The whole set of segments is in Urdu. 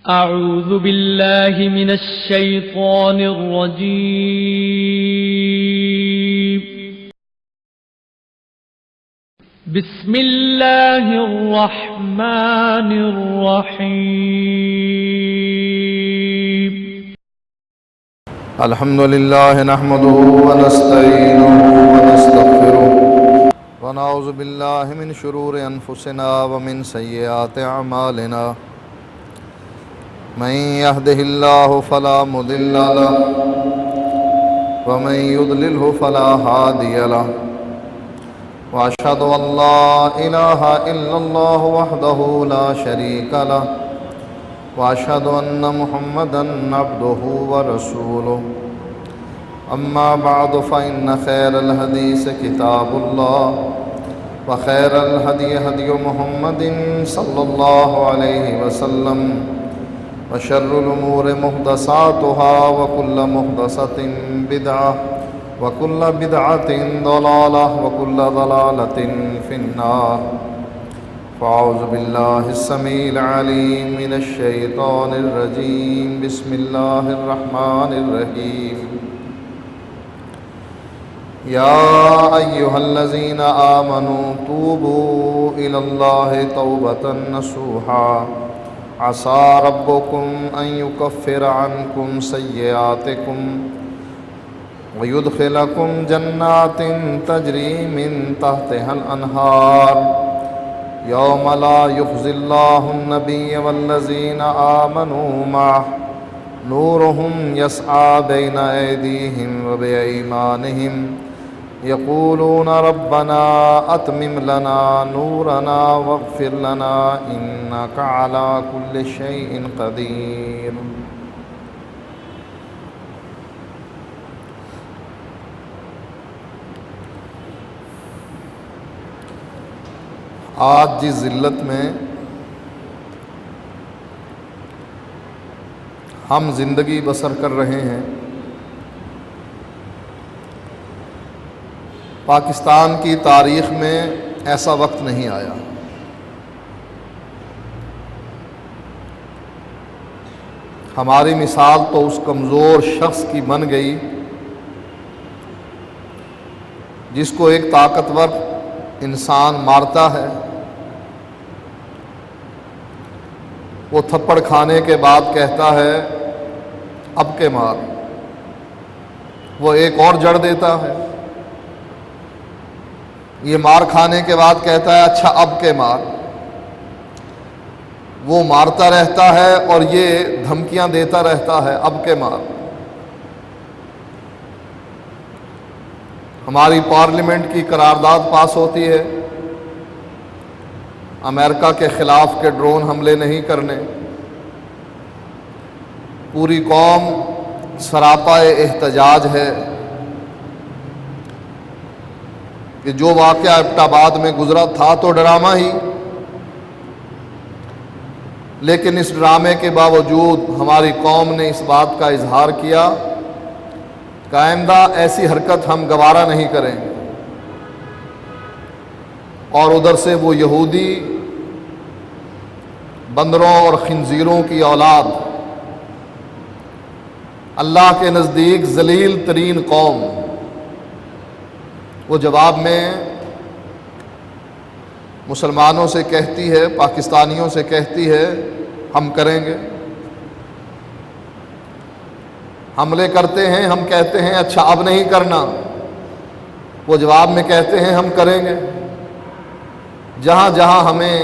أعوذ بالله من الشيطان الرجيم. بسم الله الرحمن الرحيم. الحمد لله نحمده ونستعينه ونستغفره ونعوذ بالله من شرور أنفسنا ومن سيئات أعمالنا. من يهده الله فلا مضل له ومن يضلله فلا هادي له. وأشهد أن لا إله إلا الله وحده لا شريك له. وأشهد أن محمدًا عبده ورسوله. أما بعد فإن خير الحديث كتاب الله وخير الهدي هدي محمد صلى الله عليه وسلم وشر الأمور محدثاتها وكل محدثة بدعة وكل بدعة ضلالة وكل ضلالة في النار. فأعوذ بالله السميع العليم من الشيطان الرجيم. بسم الله الرحمن الرحيم. يا أيها الذين آمنوا توبوا إلى الله توبة نصوحا عسى ربكم أن يكفر عنكم سيئاتكم ويدخلكم جنات تجري من تحتها الأنهار يوم لا يخزي الله النبي والذين آمنوا معه نورهم يسعى بين أيديهم وبأيمانهم يقولون ربنا أتمم لنا نورنا واغفر لنا إنك على كل شيء قدير. آج جس ذلت میں ہم زندگی بسر کر رہے ہیں، پاکستان کی تاریخ میں ایسا وقت نہیں آیا. ہماری مثال تو اس کمزور شخص کی بن گئی جس کو ایک طاقتور انسان مارتا ہے، وہ تھپڑ کھانے کے بعد کہتا ہے اب کے مار. وہ ایک اور جڑ دیتا ہے، یہ مار کھانے کے بعد کہتا ہے اچھا اب کے مار. وہ مارتا رہتا ہے اور یہ دھمکیاں دیتا رہتا ہے اب کے مار. ہماری پارلیمنٹ کی قرارداد پاس ہوتی ہے، امریکہ کے خلاف کے ڈرون حملے نہیں کرنے. پوری قوم سراپا احتجاج ہے کہ جو واقعہ ایبٹ آباد میں گزرا تھا تو ڈرامہ ہی، لیکن اس ڈرامے کے باوجود ہماری قوم نے اس بات کا اظہار کیا کہ آئندہ ایسی حرکت ہم گوارا نہیں کریں گے. اور ادھر سے وہ یہودی بندروں اور خنزیروں کی اولاد، اللہ کے نزدیک ذلیل ترین قوم، وہ جواب میں مسلمانوں سے کہتی ہے، پاکستانیوں سے کہتی ہے ہم کریں گے. حملے کرتے ہیں، ہم کہتے ہیں اچھا اب نہیں کرنا. وہ جواب میں کہتے ہیں ہم کریں گے. جہاں جہاں ہمیں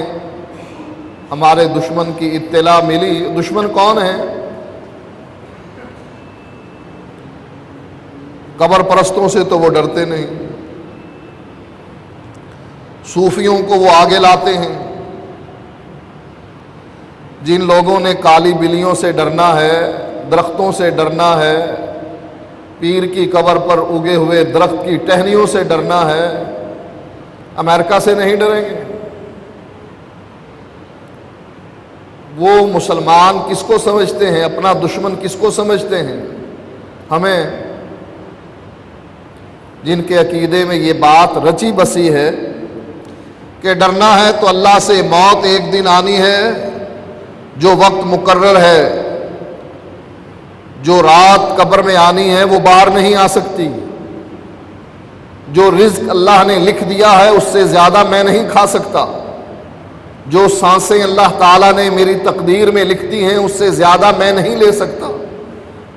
ہمارے دشمن کی اطلاع ملی، دشمن کون ہے؟ قبر پرستوں سے تو وہ ڈرتے نہیں، صوفیوں کو وہ آگے لاتے ہیں. جن لوگوں نے کالی بلیوں سے ڈرنا ہے، درختوں سے ڈرنا ہے، پیر کی قبر پر اگے ہوئے درخت کی ٹہنیوں سے ڈرنا ہے، امریکہ سے نہیں ڈریں گے. وہ مسلمان کس کو سمجھتے ہیں؟ اپنا دشمن کس کو سمجھتے ہیں؟ ہمیں، جن کے عقیدے میں یہ بات رچی بسی ہے کہ ڈرنا ہے تو اللہ سے موت ایک دن آنی ہے، جو وقت مقرر ہے، جو رات قبر میں آنی ہے وہ باہر نہیں آ سکتی، جو رزق اللہ نے لکھ دیا ہے اس سے زیادہ میں نہیں کھا سکتا، جو سانسیں اللہ تعالیٰ نے میری تقدیر میں لکھ دی ہیں اس سے زیادہ میں نہیں لے سکتا،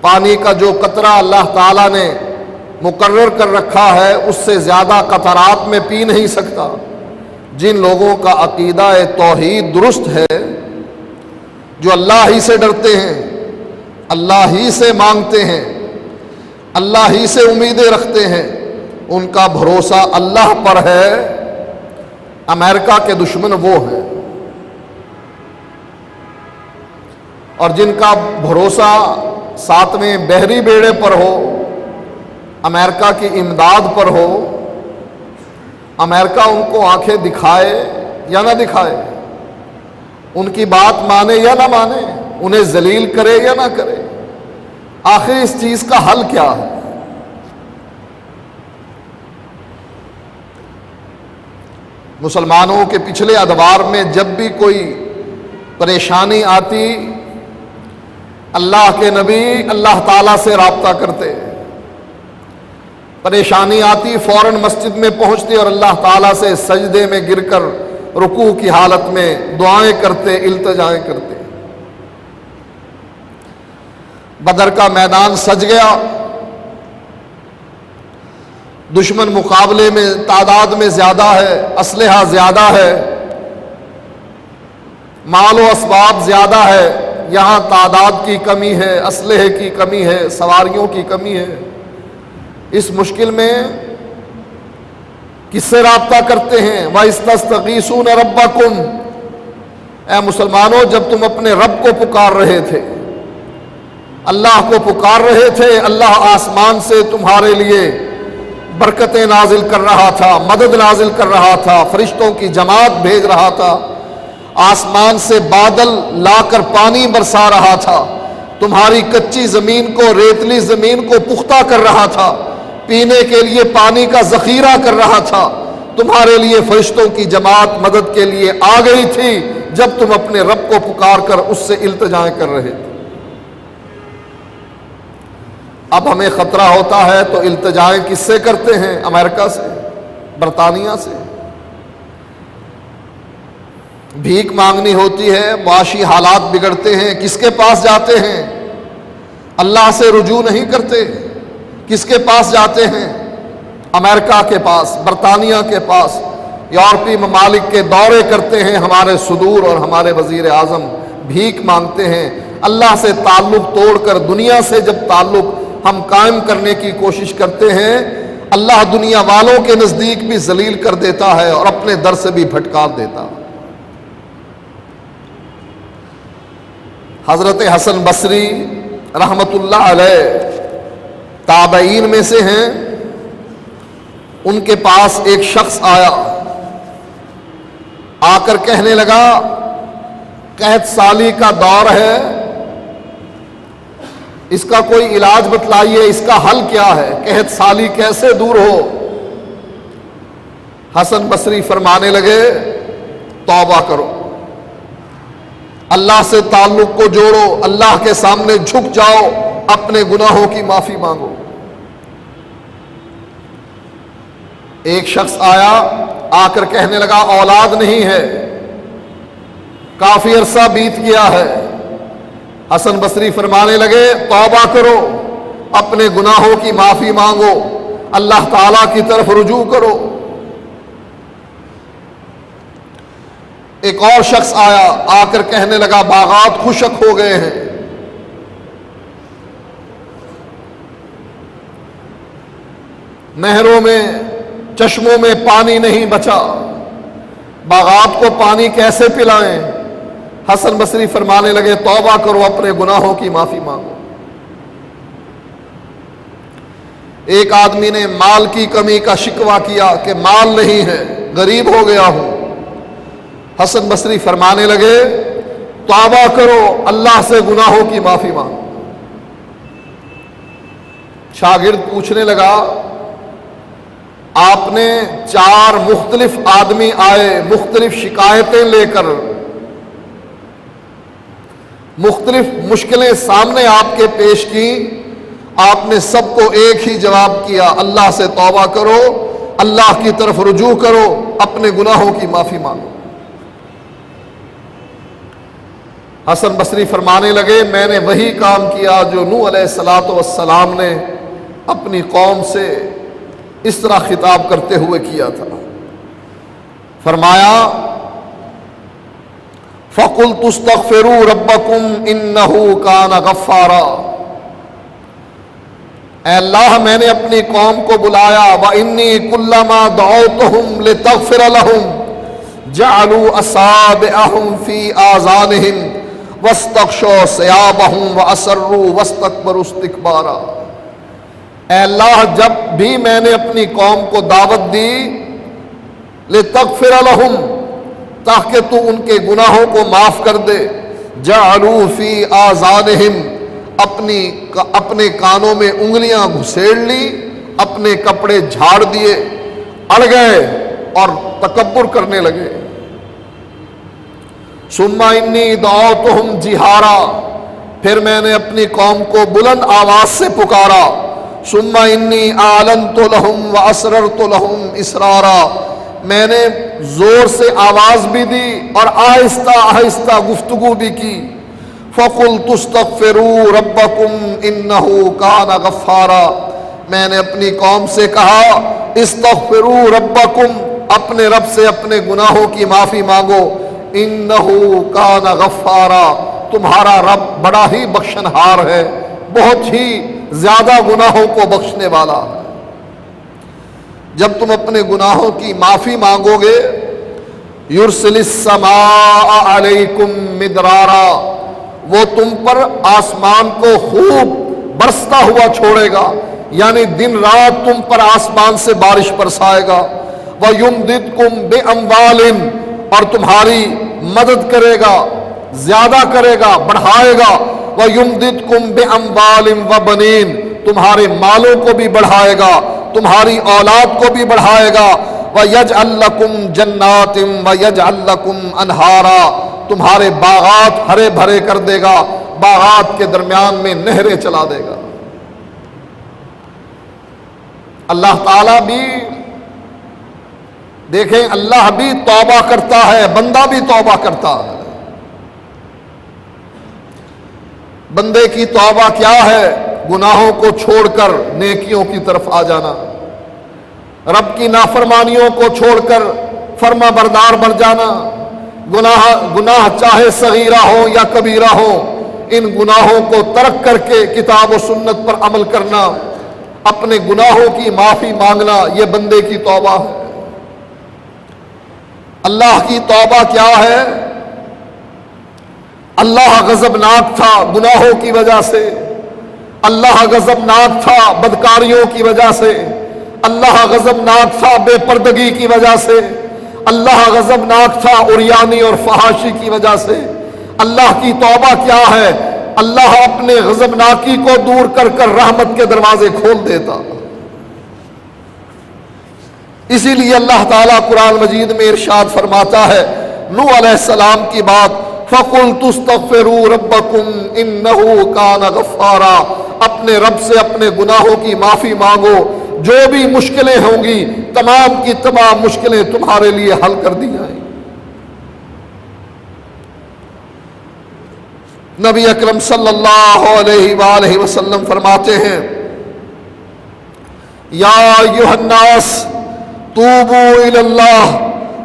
پانی کا جو قطرہ اللہ تعالیٰ نے مقرر کر رکھا ہے اس سے زیادہ قطرات میں پی نہیں سکتا۔ جن لوگوں کا عقیدہ توحید درست ہے، جو اللہ ہی سے ڈرتے ہیں، اللہ ہی سے مانگتے ہیں، اللہ ہی سے امیدیں رکھتے ہیں، ان کا بھروسہ اللہ پر ہے۔ امریکہ کے دشمن وہ ہیں، اور جن کا بھروسہ ساتویں بحری بیڑے پر ہو، امریکہ کی امداد پر ہو، امریکہ ان کو آنکھیں دکھائے یا نہ دکھائے، ان کی بات مانے یا نہ مانے، انہیں ذلیل کرے یا نہ کرے، آخر اس چیز کا حل کیا ہے؟ مسلمانوں کے پچھلے ادوار میں جب بھی کوئی پریشانی آتی، اللہ کے نبی اللہ تعالیٰ سے رابطہ کرتے، پریشانی آتی فوراً مسجد میں پہنچتے اور اللہ تعالیٰ سے سجدے میں گر کر رکوع کی حالت میں دعائیں کرتے، التجائیں کرتے۔ بدر کا میدان سج گیا، دشمن مقابلے میں تعداد میں زیادہ ہے، اسلحہ زیادہ ہے، مال و اسباب زیادہ ہے، یہاں تعداد کی کمی ہے، اسلحے کی کمی ہے، سواریوں کی کمی ہے۔ اس مشکل میں کس سے رابطہ کرتے ہیں؟ وَإِسْتَسْتَغِيثُونَ رَبَّكُمْ، اے مسلمانوں جب تم اپنے رب کو پکار رہے تھے، اللہ کو پکار رہے تھے، اللہ آسمان سے تمہارے لیے برکتیں نازل کر رہا تھا، مدد نازل کر رہا تھا، فرشتوں کی جماعت بھیج رہا تھا، آسمان سے بادل لا کر پانی برسا رہا تھا، تمہاری کچی زمین کو، ریتلی زمین کو پختہ کر رہا تھا، پینے کے لیے پانی کا ذخیرہ کر رہا تھا، تمہارے لیے فرشتوں کی جماعت مدد کے لیے آ گئی تھی جب تم اپنے رب کو پکار کر اس سے التجائیں کر رہے تھے۔ اب ہمیں خطرہ ہوتا ہے تو التجائیں کس سے کرتے ہیں؟ امریکہ سے، برطانیہ سے۔ بھیک مانگنی ہوتی ہے، معاشی حالات بگڑتے ہیں، کس کے پاس جاتے ہیں؟ اللہ سے رجوع نہیں کرتے، کس کے پاس جاتے ہیں؟ امریکہ کے پاس، برطانیہ کے پاس، یورپی ممالک کے دورے کرتے ہیں ہمارے صدور اور ہمارے وزیر اعظم، بھیک مانگتے ہیں۔ اللہ سے تعلق توڑ کر دنیا سے جب تعلق ہم قائم کرنے کی کوشش کرتے ہیں، اللہ دنیا والوں کے نزدیک بھی ذلیل کر دیتا ہے اور اپنے در سے بھی بھٹکا دیتا۔ حضرت حسن بصری رحمت اللہ علیہ تابعین میں سے ہیں، ان کے پاس ایک شخص آیا، آ کر کہنے لگا قحط سالی کا دور ہے، اس کا کوئی علاج بتلائیے، اس کا حل کیا ہے، قحط سالی کیسے دور ہو؟ حسن بصری فرمانے لگے توبہ کرو، اللہ سے تعلق کو جوڑو، اللہ کے سامنے جھک جاؤ، اپنے گناہوں کی معافی مانگو۔ ایک شخص آیا، آ کر کہنے لگا اولاد نہیں ہے، کافی عرصہ بیت گیا ہے۔ حسن بصری فرمانے لگے توبہ کرو، اپنے گناہوں کی معافی مانگو، اللہ تعالیٰ کی طرف رجوع کرو۔ ایک اور شخص آیا، آ کر کہنے لگا باغات خشک ہو گئے ہیں، نہروں میں، چشموں میں پانی نہیں بچا، باغات کو پانی کیسے پلائیں؟ حسن بصری فرمانے لگے توبہ کرو، اپنے گناہوں کی معافی مانگو۔ ایک آدمی نے مال کی کمی کا شکوہ کیا کہ مال نہیں ہے، غریب ہو گیا ہوں۔ حسن بصری فرمانے لگے توبہ کرو، اللہ سے گناہوں کی معافی مانگو۔ شاگرد پوچھنے لگا آپ نے 4 مختلف آدمی آئے، مختلف شکایتیں لے کر، مختلف مشکلیں سامنے آپ کے پیش کی، آپ نے سب کو ایک ہی جواب کیا، اللہ سے توبہ کرو، اللہ کی طرف رجوع کرو، اپنے گناہوں کی معافی مانگو۔ حسن بصری فرمانے لگے میں نے وہی کام کیا جو نوح علیہ السلام نے اپنی قوم سے اس طرح خطاب کرتے ہوئے کیا تھا۔ فرمایا فَقُلْتُ اسْتَغْفِرُوا رَبَّكُمْ إِنَّهُ كَانَ غَفَّارًا، اے اللہ میں نے اپنی قوم کو بلایا، وَإِنِّي كُلَّمَا دَعَوْتُهُمْ لِتَغْفِرَ لَهُمْ جَعَلُوا أَصَابِعَهُمْ فِي آذَانِهِمْ وَاسْتَغْشَوْا ثِيَابَهُمْ وَأَصَرُّوا وَاسْتَكْبَرُوا اسْتِكْبَارًا، اے اللہ جب بھی میں نے اپنی قوم کو دعوت دی لِتَغْفِرَ لَهُمْ، تاکہ تو ان کے گناہوں کو معاف کر دے، جَعَلُوا فِي آذَانِهِمْ، اپنے کانوں میں انگلیاں گھسیڑ لی، اپنے کپڑے جھاڑ دیے، اڑ گئے اور تکبر کرنے لگے۔ ثُمَّ إِنِّي دَعَوْتُهُمْ جِهَارًا، پھر میں نے اپنی قوم کو بلند آواز سے پکارا، ثُمَّ إِنِّي أَعْلَنْتُ لَهُمْ وَأَسْرَرْتُ لَهُمْ إِسْرَارًا، میں نے زور سے آواز بھی دی اور آہستہ آہستہ گفتگو بھی کی۔ فَقُلْتُ اسْتَغْفِرُوا رَبَّكُمْ إِنَّهُ كَانَ غَفَّارًا، میں نے اپنی قوم سے کہا استغفروا ربکم، اپنے رب سے اپنے گناہوں کی معافی مانگو، انہ کان غفارا، تمہارا رب بڑا ہی بخشنہار ہے، بہت ہی زیادہ گناہوں کو بخشنے والا ہے۔ جب تم اپنے گناہوں کی معافی مانگو گے یرسل السماء علیکم مدرارا، وہ تم پر آسمان کو خوب برستا ہوا چھوڑے گا، یعنی دن رات تم پر آسمان سے بارش برسائے گا۔ وَيُمْدِدْكُمْ بِأَمْوَالٍ، اور تمہاری مدد کرے گا، زیادہ کرے گا، بڑھائے گا۔ وَيُمْدِدْكُمْ بِأَمْوَالٍ وَبَنِينَ، تمہارے مالوں کو بھی بڑھائے گا، تمہاری اولاد کو بھی بڑھائے گا۔ وَيَجْعَلْ لَكُمْ جَنَّاتٍ وَيَجْعَلْ لَكُمْ أَنْهَارًا، تمہارے باغات ہرے بھرے کر دے گا، باغات کے درمیان میں نہریں چلا دے گا۔ اللہ تعالیٰ بھی دیکھیں، اللہ بھی توبہ کرتا ہے، بندہ بھی توبہ کرتا ہے۔ بندے کی توبہ کیا ہے؟ گناہوں کو چھوڑ کر نیکیوں کی طرف آ جانا، رب کی نافرمانیوں کو چھوڑ کر فرما بردار بن جانا، گناہ چاہے صغیرہ ہو یا کبیرہ ہو، ان گناہوں کو ترک کر کے کتاب و سنت پر عمل کرنا، اپنے گناہوں کی معافی مانگنا، یہ بندے کی توبہ ہے۔ اللہ کی توبہ کیا ہے؟ اللہ غضبناک تھا گناہوں کی وجہ سے، اللہ غضبناک تھا بدکاریوں کی وجہ سے، اللہ غضبناک تھا بے پردگی کی وجہ سے، اللہ غضبناک تھا عریانی اور فحاشی کی وجہ سے۔ اللہ کی توبہ کیا ہے؟ اللہ اپنے غضبناکی کو دور کر کر رحمت کے دروازے کھول دیتا۔ اسی لیے اللہ تعالیٰ قرآن مجید میں ارشاد فرماتا ہے نوح علیہ السلام کی بات، فَقُلْتُ اسْتَغْفِرُوا رَبَّكُمْ إِنَّهُ كَانَ غَفَّارًا، اپنے رب سے اپنے گناہوں کی معافی مانگو، جو بھی مشکلیں ہوں گی تمام کی تمام مشکلیں تمہارے لیے حل کر دی جائیں۔ نبی اکرم صلی اللہ علیہ وآلہ وسلم فرماتے ہیں یا ایھا الناس توبوا الی اللہ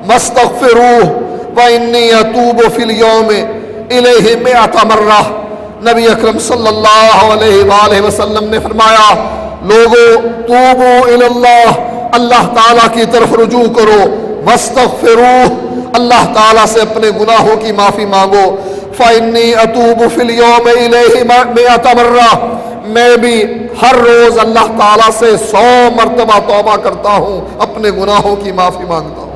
واستغفروہ وانی اتوب فی اليوم الیہ 100 مرہ۔ نبی اکرم صلی اللہ علیہ وآلہ وسلم نے فرمایا لوگو توبو الی اللہ، اللہ تعالیٰ کی طرف رجوع کرو، واستغفروہ، اللہ تعالیٰ سے اپنے گناہوں کی معافی مانگو، فإنی اتوب فی اليوم الیہ 100 مرہ، میں بھی ہر روز اللہ تعالیٰ سے 100 مرتبہ توبہ کرتا ہوں، اپنے گناہوں کی معافی مانگتا ہوں۔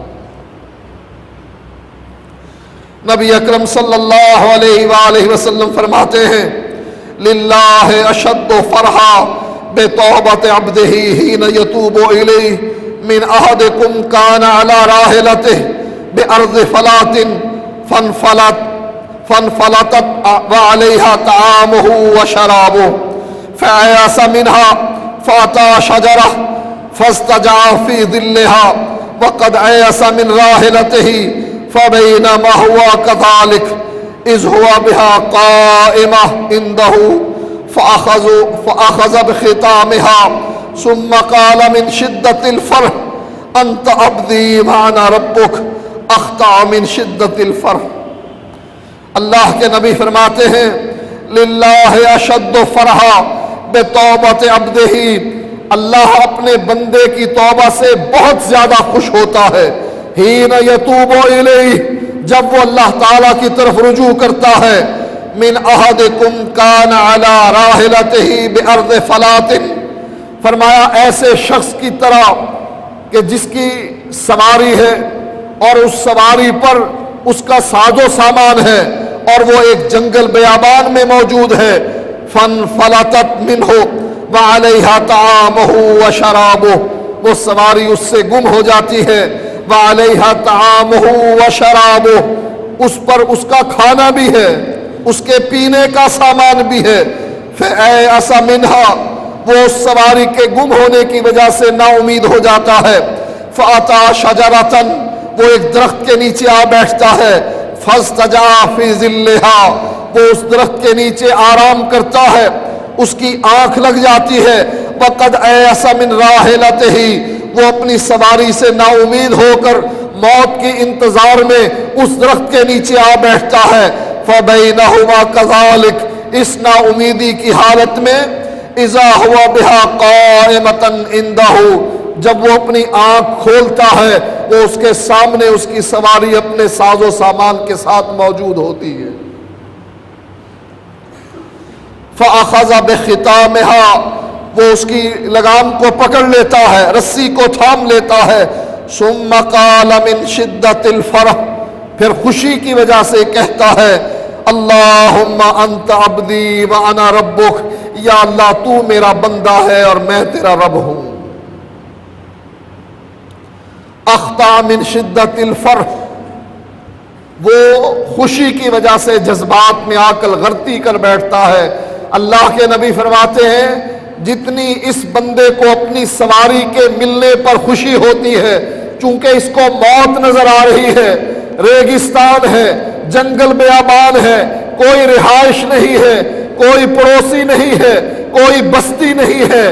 نبی اکرم صلی اللہ علیہ وآلہ وسلم فرماتے ہیں للہ اشد فرحا بتوبت عبدہ حین یتوب الیہ من احدکم کان علی راحلتہ بارض فلات فانفلتت وعليها طعامه وشرابه فأيأس منها فأتى شجرة فاستجع في ظلها وقد أيأس من راحلته فبينما هو كذلك إذ هو بها قائمة عنده فأخذ بختامها ثم قال من شدة الفرح أنت عبدي وأنا ربك أخطأ من شدة الفرح. اللہ کے نبی فرماتے ہیں للہ اشد فرحا بتوبت عبدہ، اللہ اپنے بندے کی توبہ سے بہت زیادہ خوش ہوتا ہے. حین یتوب الیہ، جب وہ اللہ تعالیٰ کی طرف رجوع کرتا ہے. من احدکم کان علی راحلتہ بارض فلات، فرمایا ایسے شخص کی طرح کہ جس کی سواری ہے اور اس سواری پر اس کا ساز و سامان ہے اور وہ ایک جنگل بیابان میں موجود ہے. فانفلتت منہ وعلیہا طعامہ وشرابہ، وہ سواری اس سے گم ہو جاتی ہے. وعلیہا طعامہ وشرابہ، اس پر اس کا کھانا بھی ہے، اس کے پینے کا سامان بھی ہے. فأیأس منہا، وہ اس سواری کے گم ہونے کی وجہ سے نا امید ہو جاتا ہے. فأتی شجرۃ، وہ ایک درخت کے نیچے آ بیٹھتا ہے. فاستجع فی ظلھا، وہ اس درخت کے نیچے آرام کرتا ہے، اس کی آنکھ لگ جاتی ہے. وقد ایأس من راحلتہ، وہ اپنی سواری سے نا امید ہو کر موت کے انتظار میں اس درخت کے نیچے آ بیٹھتا ہے. فبینہما کذالک، اس نا امیدی کی حالت میں اذا ہوا بہا قائمۃ عندہ، جب وہ اپنی آنکھ کھولتا ہے وہ اس کے سامنے اس کی سواری اپنے ساز و سامان کے ساتھ موجود ہوتی ہے. فأخذ بختامها، وہ اس کی لگام کو پکڑ لیتا ہے، رسی کو تھام لیتا ہے. ثم قال من شدت الفرح، پھر خوشی کی وجہ سے کہتا ہے اللہم انت عبدی وانا ربک، یا اللہ تو میرا بندہ ہے اور میں تیرا رب ہوں. اخطا من شدت الفرح، وہ خوشی کی وجہ سے جذبات میں آ کر غلطی کر بیٹھتا ہے. اللہ کے نبی فرماتے ہیں جتنی اس بندے کو اپنی سواری کے ملنے پر خوشی ہوتی ہے، چونکہ اس کو موت نظر آ رہی ہے، ریگستان ہے، جنگل بیابان ہے، کوئی رہائش نہیں ہے، کوئی پڑوسی نہیں ہے، کوئی بستی نہیں ہے،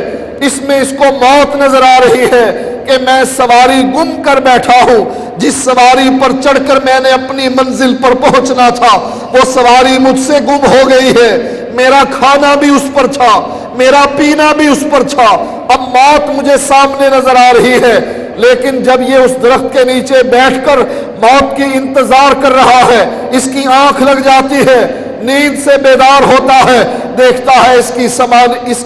اس میں اس کو موت نظر آ رہی ہے کہ میں سواری گم کر بیٹھا ہوں. جس سواری پر چڑھ کر میں نے اپنی منزل پر پہنچنا تھا وہ سواری مجھ سے گم ہو گئی ہے. میرا کھانا بھی اس پر تھا، میرا پینا بھی اس پر تھا، اب موت مجھے سامنے نظر آ رہی ہے. لیکن جب یہ اس درخت کے نیچے بیٹھ کر موت کی انتظار کر رہا ہے، اس کی آنکھ لگ جاتی ہے، نیند سے بیدار ہوتا ہے، دیکھتا ہے اس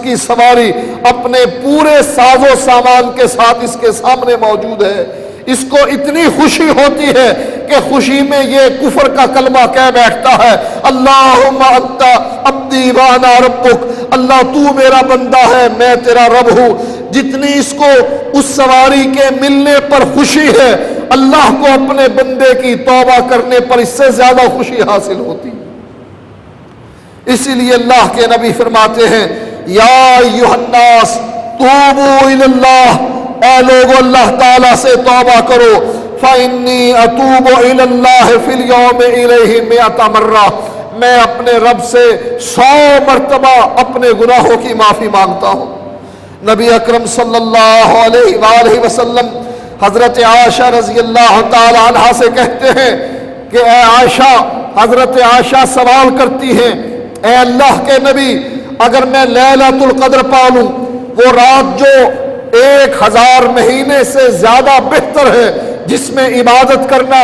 کی سواری اپنے پورے ساز و سامان کے ساتھ اس کے سامنے موجود ہے. اس کو اتنی خوشی ہوتی ہے کہ خوشی میں یہ کفر کا کلمہ کہہ بیٹھتا ہے اللہم انت عبدی وانا ربک، اللہ تو میرا بندہ ہے میں تیرا رب ہوں. جتنی اس کو اس سواری کے ملنے پر خوشی ہے، اللہ کو اپنے بندے کی توبہ کرنے پر اس سے زیادہ خوشی حاصل ہوتی ہے. اسی لیے اللہ کے نبی فرماتے ہیں یا ایھا الناس توبوا الی اللہ، اے لوگو اللہ تعالیٰ سے توبہ کرو. فإنی اتوب الی اللہ فی اليوم الیہ 100 مرہ، میں اپنے رب سے 100 مرتبہ اپنے گناہوں کی معافی مانگتا ہوں. نبی اکرم صلی اللہ علیہ وآلہ وسلم حضرت عائشہ رضی اللہ تعالی عنہا سے کہتے ہیں کہ اے عائشہ، حضرت عائشہ سوال کرتی ہیں اے اللہ کے نبی، اگر میں لیلۃ القدر پالوں، وہ رات جو 1000 مہینے سے زیادہ بہتر ہے، جس میں عبادت کرنا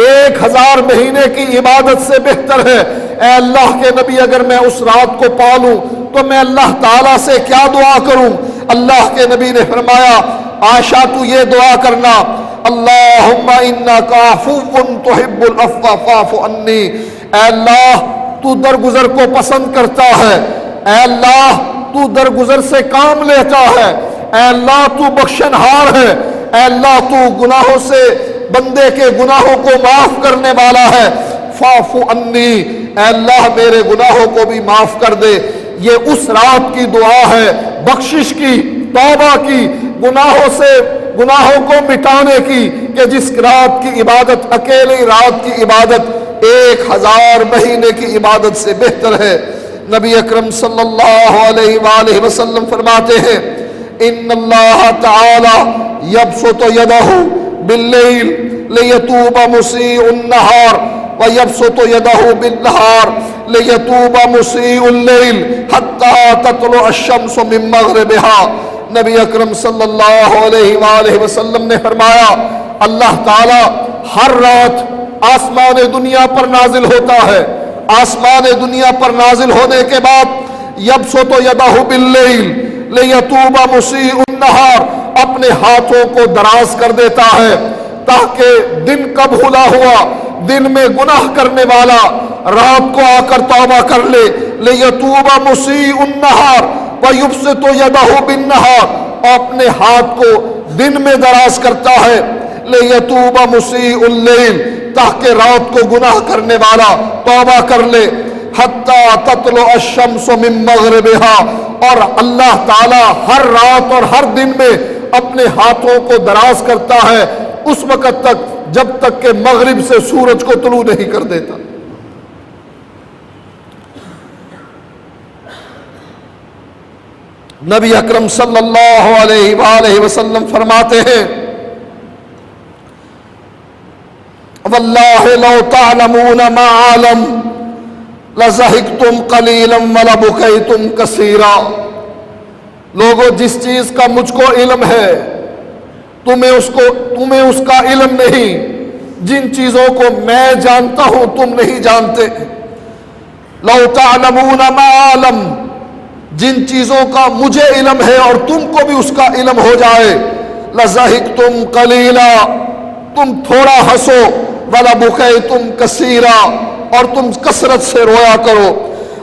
1000 مہینے کی عبادت سے بہتر ہے، اے اللہ کے نبی اگر میں اس رات کو پالوں تو میں اللہ تعالیٰ سے کیا دعا کروں؟ اللہ کے نبی نے فرمایا عائشہ تو یہ دعا کرنا اللہم انک عفو تحب العفو فاعف عنی، اے اللہ تو درگزر کو پسند کرتا ہے، اے اللہ تو درگزر سے کام لیتا ہے، اے اللہ تو بخشنہار ہے، اے اللہ تو گناہوں سے بندے کے گناہوں کو معاف کرنے والا ہے. فاعف عنی، اے اللہ میرے گناہوں کو بھی معاف کر دے۔ یہ اس رات کی دعا ہے، بخشش کی، توبہ کی، گناہوں کو مٹانے کی، کہ جس رات کی عبادت، اکیلی رات کی عبادت 1000 مہینے کی عبادت سے بہتر ہے۔ نبی اکرم صلی اللہ علیہ وآلہ وسلم فرماتے ہیں ان اللہ تعالی یبسط یدہ باللیل لیتوب مسیء النہار ویبسط یدہ بالنہار لیتوب مسیء اللیل حتی تطلع الشمس من مغربها۔ نبی اکرم صلی اللہ علیہ وآلہ وسلم نے فرمایا اللہ تعالی ہر رات آسمان دنیا پر نازل ہوتا ہے، آسمان دنیا پر نازل ہونے کے بعد یبسط یدہ باللیل لیتوب مسیء النہار، اپنے ہاتھوں کو دراز کر دیتا ہے تاکہ دن کا بھولا ہوا، دن میں گناہ کرنے والا رات کو آ کر توبہ کر لے۔ لیتوب مسیء النہار ویبسط یدہ بالنہار، اپنے ہاتھ کو دن میں دراز کرتا ہے لیتوب مسیء اللیل، تاکہ رات کو گناہ کرنے والا توبہ کر لے۔ حتی تطلع الشمس من مغربها، اور اللہ تعالی ہر رات اور ہر دن میں اپنے ہاتھوں کو دراز کرتا ہے اس وقت تک جب تک کہ مغرب سے سورج کو طلوع نہیں کر دیتا۔ نبی اکرم صلی اللہ علیہ وآلہ وسلم فرماتے ہیں واللہ لو تعلمون ما عالم لضحکتم قلیلا ولبکیتم کثیرا۔ لوگوں جس چیز کا مجھ کو علم ہے تمہیں اس کا علم نہیں، جن چیزوں کو میں جانتا ہوں تم نہیں جانتے۔ لو تعلمون ما عالم، جن چیزوں کا مجھے علم ہے اور تم کو بھی اس کا علم ہو جائے، لضحکتم قلیلا، تم تھوڑا ہنسو، وَلَبُكَيْتُمْ كَثِيرًا، اور تم کثرت سے رویا کرو۔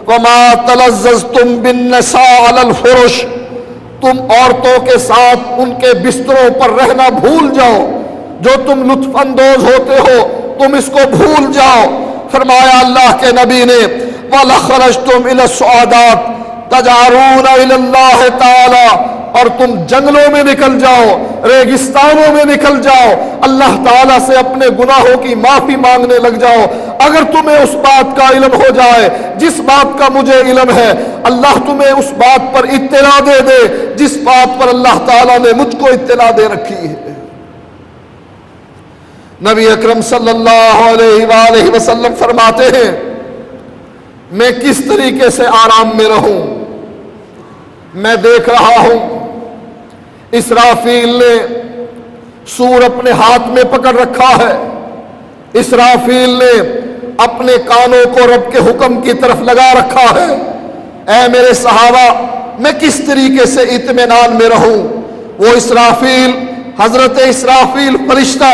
وَمَا تَلَذَّذْتُمْ بِالنِّسَاءِ عَلَى الْفُرُشِ، تم عورتوں کے ساتھ ان کے بستروں پر رہنا بھول جاؤ، جو تم لطف اندوز ہوتے ہو تم اس کو بھول جاؤ۔ فرمایا اللہ کے نبی نے وَلَخَرَجْتُمْ إِلَى السُّعَدَاتِ تَجْأَرُونَ إِلَى اللَّهِ تَعَالَى، اور تم جنگلوں میں نکل جاؤ، ریگستانوں میں نکل جاؤ، اللہ تعالیٰ سے اپنے گناہوں کی معافی مانگنے لگ جاؤ۔ اگر تمہیں اس بات کا علم ہو جائے جس بات کا مجھے علم ہے، اللہ تمہیں اس بات پر اطلاع دے دے جس بات پر اللہ تعالیٰ نے مجھ کو اطلاع دے رکھی ہے۔ نبی اکرم صلی اللہ علیہ وآلہ وسلم فرماتے ہیں میں کس طریقے سے آرام میں رہوں؟ میں دیکھ رہا ہوں اسرافیل نے سور اپنے ہاتھ میں پکڑ رکھا ہے، اسرافیل نے اپنے کانوں کو رب کے حکم کی طرف لگا رکھا ہے۔ اے میرے صحابہ، میں کس طریقے سے اطمینان میں رہوں؟ وہ اسرافیل، حضرت اسرافیل فرشتہ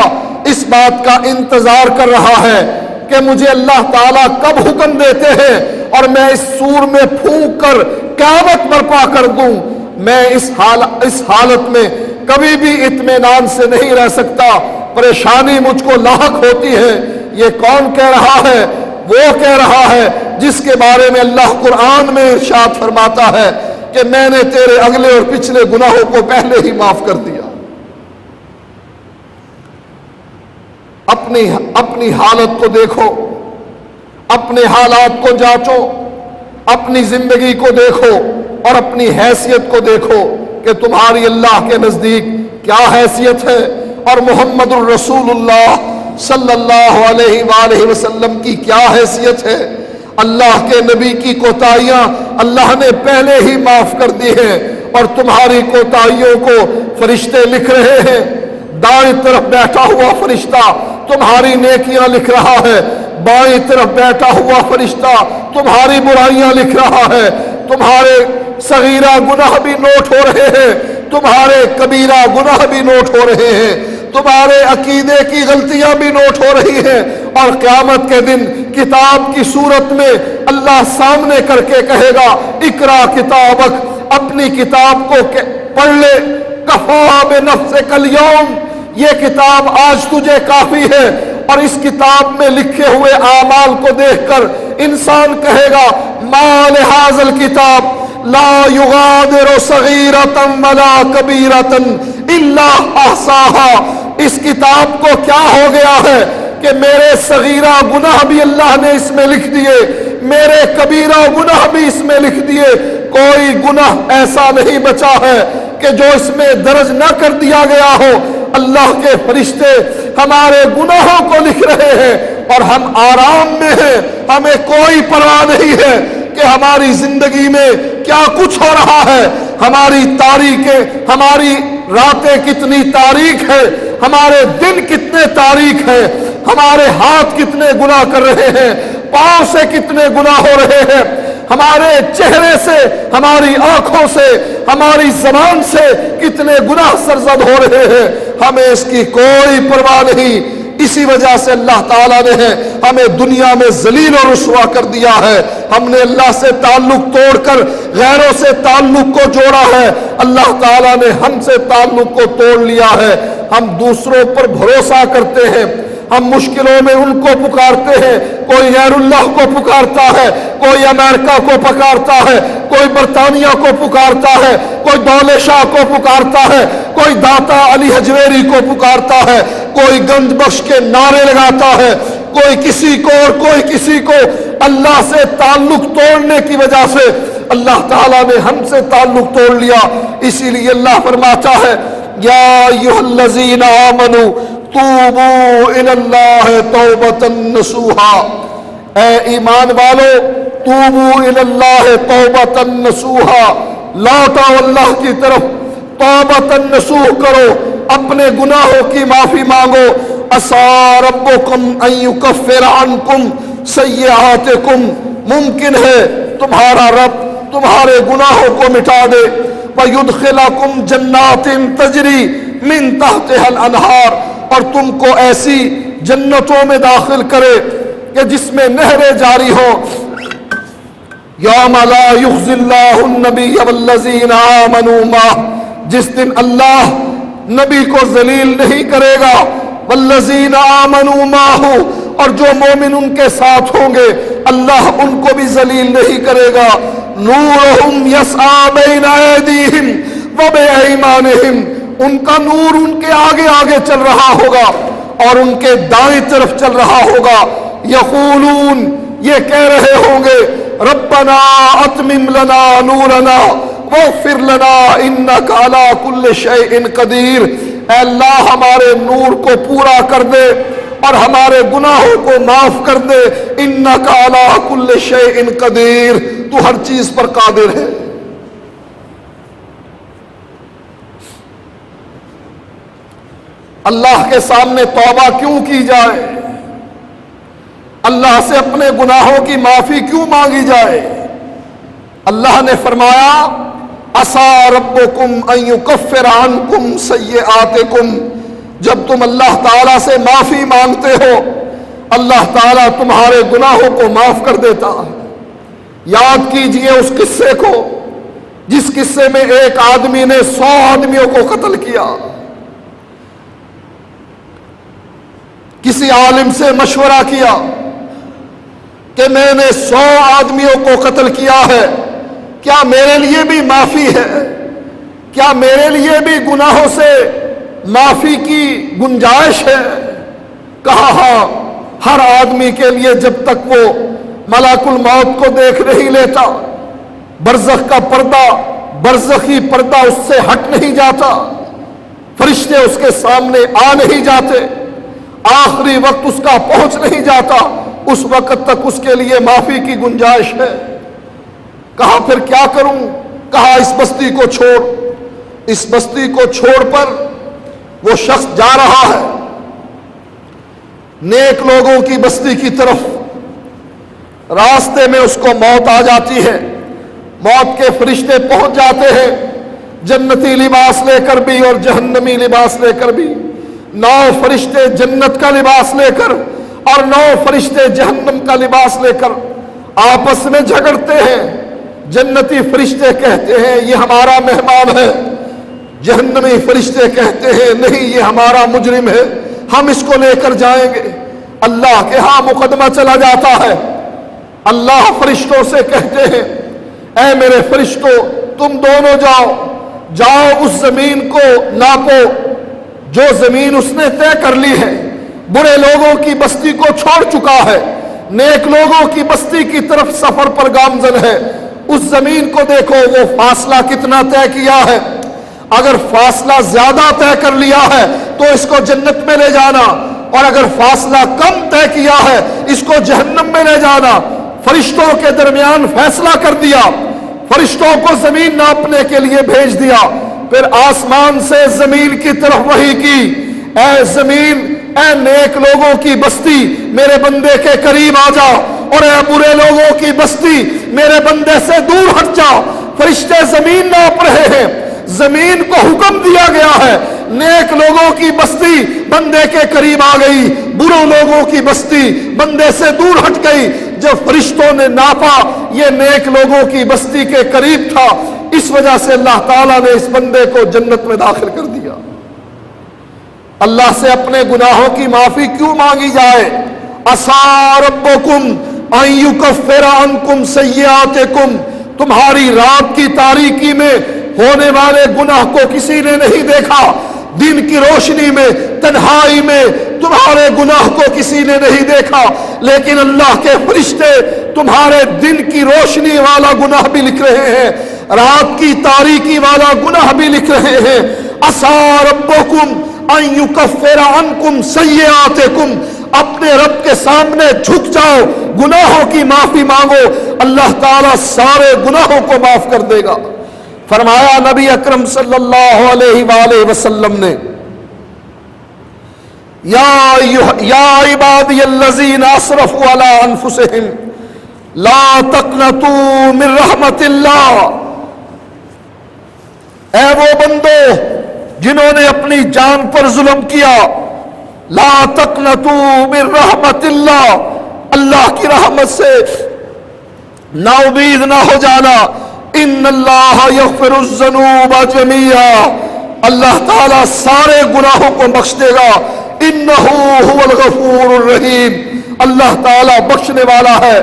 اس بات کا انتظار کر رہا ہے کہ مجھے اللہ تعالیٰ کب حکم دیتے ہیں اور میں اس سور میں پھونک کر قیامت برپا کر دوں۔ میں اس حالت میں کبھی بھی اطمینان سے نہیں رہ سکتا، پریشانی مجھ کو لاحق ہوتی ہے۔ یہ کون کہہ رہا ہے؟ وہ کہہ رہا ہے جس کے بارے میں اللہ قرآن میں ارشاد فرماتا ہے کہ میں نے تیرے اگلے اور پچھلے گناہوں کو پہلے ہی معاف کر دیا۔ اپنی حالت کو دیکھو، اپنے حالات کو جانچو، اپنی زندگی کو دیکھو اور اپنی حیثیت کو دیکھو کہ تمہاری اللہ کے نزدیک کیا حیثیت ہے اور محمد الرسول اللہ صلی اللہ علیہ وآلہ وسلم کی کیا حیثیت ہے۔ اللہ کے نبی کی کوتاہیاں اللہ نے پہلے ہی معاف کر دی ہیں اور تمہاری کوتاہیوں کو فرشتے لکھ رہے ہیں۔ دائیں طرف بیٹھا ہوا فرشتہ تمہاری نیکیاں لکھ رہا ہے، بائیں طرف بیٹھا ہوا فرشتہ تمہاری برائیاں لکھ رہا ہے۔ تمہارے صغیرہ گناہ بھی نوٹ ہو رہے ہیں، تمہارے کبیرہ گناہ بھی نوٹ ہو رہے ہیں، تمہارے عقیدے کی غلطیاں بھی نوٹ ہو رہی ہیں، اور قیامت کے دن کتاب کی صورت میں اللہ سامنے کر کے کہے گا اقرا کتابک، اپنی کتاب کو پڑھ لے، کفا بنفسک الیوم، یہ کتاب آج تجھے کافی ہے اور اس کتاب میں لکھے ہوئے اعمال کو دیکھ کر انسان کہے گا ما لہذا الکتاب لا یغادر صغیرۃ ولا کبیرۃ الا احصاها، اس کتاب کو کیا ہو گیا ہے کہ میرے صغیرہ گناہ بھی اللہ نے اس میں لکھ دیے، میرے کبیرہ گناہ بھی اس میں لکھ دیے، کوئی گناہ ایسا نہیں بچا ہے کہ جو اس میں درج نہ کر دیا گیا ہو۔ اللہ کے فرشتے ہمارے گناہوں کو لکھ رہے ہیں اور ہم آرام میں ہیں، ہمیں کوئی پرواہ نہیں ہے کہ ہماری زندگی میں کیا کچھ ہو رہا ہے، ہماری تاریخیں، ہماری راتیں کتنی تاریک ہے، ہمارے دن کتنے تاریک ہے، ہمارے ہاتھ کتنے گناہ کر رہے ہیں، پاؤں سے کتنے گناہ ہو رہے ہیں، ہمارے چہرے سے، ہماری آنکھوں سے، ہماری زبان سے کتنے گناہ سرزد ہو رہے ہیں، ہمیں اس کی کوئی پرواہ نہیں۔ اسی وجہ سے اللہ تعالیٰ نے ہمیں دنیا میں ذلیل و رسوا کر دیا ہے، ہم نے اللہ سے تعلق توڑ کر غیروں سے تعلق کو جوڑا ہے، اللہ تعالیٰ نے ہم سے تعلق کو توڑ لیا ہے، ہم دوسروں پر بھروسہ کرتے ہیں، ہم مشکلوں میں ان کو پکارتے ہیں، کوئی غیر اللہ کو پکارتا ہے، کوئی امریکہ کو پکارتا ہے، کوئی برطانیہ کو پکارتا ہے، کوئی دولت شاہ کو پکارتا ہے، کوئی داتا علی حجویری کو پکارتا ہے، کوئی گنج بخش کے نعرے لگاتا ہے، کوئی کسی کو اور کوئی کسی کو۔ اللہ سے تعلق توڑنے کی وجہ سے اللہ تعالیٰ نے ہم سے تعلق توڑ لیا، اسی لیے اللہ فرماتا ہے یا ایھا الذین آمنوا توبوا الی اللہ توبۃ نصوحا، اے ایمان والو توبوا الی اللہ توبۃ نصوحا، لوٹو اللہ کی طرف، توبۃ نصوح کرو، اپنے گناہوں کی معافی مانگو۔ عسیٰ ربکم ان یکفر عنکم سیئاتکم، ممکن ہے تمہارا رب تمہارے گناہوں کو مٹا دے، وَيُدْخِلَكُمْ جَنَّاتٍ تَجْرِي مِن تَحْتِهَا الْأَنْهَارُ، اور تم کو ایسی جنتوں میں داخل کرے کہ جس میں نہریں جاری ہو۔ یوم لا یخزی اللہ النبی والذین آمنوا معہ، جس دن اللہ نبی کو ذلیل نہیں کرے گا، والذین آمنوا معہ، اور جو مومن ان کے ساتھ ہوں گے اللہ ان کو بھی ذلیل نہیں کرے گا۔ نورہم یسعی بین ایدیہم وبایمانہم، ان کا نور ان کے آگے آگے چل رہا ہوگا اور ان کے دائیں طرف چل رہا ہوگا۔ یقولون، یہ کہہ رہے ہوں گے ربنا اتمم لنا نورنا واغفر لنا انک علی کل شیء قدیر، اے اللہ ہمارے نور کو پورا کر دے اور ہمارے گناہوں کو معاف کر دے، انک علی کل شیء قدیر، تو ہر چیز پر قادر ہے۔ اللہ کے سامنے توبہ کیوں کی جائے؟ اللہ سے اپنے گناہوں کی معافی کیوں مانگی جائے؟ اللہ نے فرمایا عسیٰ ربکم ان یکفر عنکم سیئاتکم، جب تم اللہ تعالیٰ سے معافی مانگتے ہو اللہ تعالیٰ تمہارے گناہوں کو معاف کر دیتا ہے۔ یاد کیجئے اس قصے کو جس قصے میں ایک آدمی نے 100 آدمیوں کو قتل کیا، کسی عالم سے مشورہ کیا کہ میں نے 100 آدمیوں کو قتل کیا ہے، کیا میرے لیے بھی معافی ہے؟ کیا میرے لیے بھی گناہوں سے معافی کی گنجائش ہے؟ کہا ہاں، ہر آدمی کے لیے جب تک وہ ملک الموت کو دیکھ نہیں لیتا، برزخ کا پردہ، برزخی پردہ اس سے ہٹ نہیں جاتا، فرشتے اس کے سامنے آ نہیں جاتے، آخری وقت اس کا پہنچ نہیں جاتا، اس وقت تک اس کے لیے معافی کی گنجائش ہے۔ کہا پھر کیا کروں؟ کہا اس بستی کو چھوڑ۔ اس بستی کو چھوڑ پر وہ شخص جا رہا ہے نیک لوگوں کی بستی کی طرف، راستے میں اس کو موت آ جاتی ہے، موت کے فرشتے پہنچ جاتے ہیں، جنتی لباس لے کر بھی اور جہنمی لباس لے کر بھی، 9 فرشتے جنت کا لباس لے کر اور 9 فرشتے جہنم کا لباس لے کر آپس میں جھگڑتے ہیں۔ جنتی فرشتے کہتے ہیں یہ ہمارا مہمان ہے، جہنمی فرشتے کہتے ہیں نہیں یہ ہمارا مجرم ہے، ہم اس کو لے کر جائیں گے۔ اللہ کے ہاں مقدمہ چلا جاتا ہے۔ اللہ فرشتوں سے کہتے ہیں اے میرے فرشتوں تم دونوں جاؤ اس زمین کو ناپو جو زمین اس نے طے کر لی ہے، برے لوگوں کی بستی کو چھوڑ چکا ہے، نیک لوگوں کی بستی کی طرف سفر پر گامزن ہے۔ اس زمین کو دیکھو وہ فاصلہ کتنا طے کیا ہے، اگر فاصلہ زیادہ طے کر لیا ہے تو اس کو جنت میں لے جانا، اور اگر فاصلہ کم طے کیا ہے اس کو جہنم میں لے جانا۔ فرشتوں کے درمیان فیصلہ کر دیا، فرشتوں کو زمین ناپنے کے لیے بھیج دیا، پھر آسمان سے زمین کی طرف وحی کی اے زمین اے نیک لوگوں کی بستی میرے بندے کے قریب آ جا، اور اے برے لوگوں کی بستی میرے بندے سے دور ہٹ جا۔ فرشتے زمین ناپ رہے ہیں، زمین کو حکم دیا گیا ہے نیک لوگوں کی بستی بندے کے قریب آ گئی، برے لوگوں کی بستی بندے سے دور ہٹ گئی۔ جب فرشتوں نے ناپا یہ نیک لوگوں کی بستی کے قریب تھا، اس وجہ سے اللہ تعالیٰ نے اس بندے کو جنت میں داخل کر دیا۔ اللہ سے اپنے گناہوں کی معافی کیوں مانگی جائے؟ عسیٰ ربکم ان یکفر عنکم سیئاتکم، تمہاری رات کی تاریکی میں ہونے والے گناہ کو کسی نے نہیں دیکھا، دن کی روشنی میں تنہائی میں تمہارے گناہ کو کسی نے نہیں دیکھا، لیکن اللہ کے فرشتے تمہارے دن کی روشنی والا گناہ بھی لکھ رہے ہیں، رات کی تاریکی والا گناہ بھی لکھ رہے ہیں۔ عسیٰ ربکم ان یکفر عنکم سیئاتکم، اپنے رب کے سامنے جھک جاؤ، گناہوں کی معافی مانگو، اللہ تعالیٰ سارے گناہوں کو معاف کر دے گا۔ فرمایا نبی اکرم صلی اللہ علیہ وآلہ وسلم نے یا عبادی الذین اسرفوا علی انفسہم لا تقنطوا من رحمت اللہ، اے وہ بندو جنہوں نے اپنی جان پر ظلم کیا، لا تقنطوا من رحمت اللہ، اللہ کی رحمت سے نا امید نہ ہو جانا۔ ان اللہ یغفر الذنوب جميعا، اللہ تعالیٰ سارے گناہوں کو بخش دے گا۔ انہ هو الغفور الرحیم، اللہ تعالیٰ بخشنے والا ہے،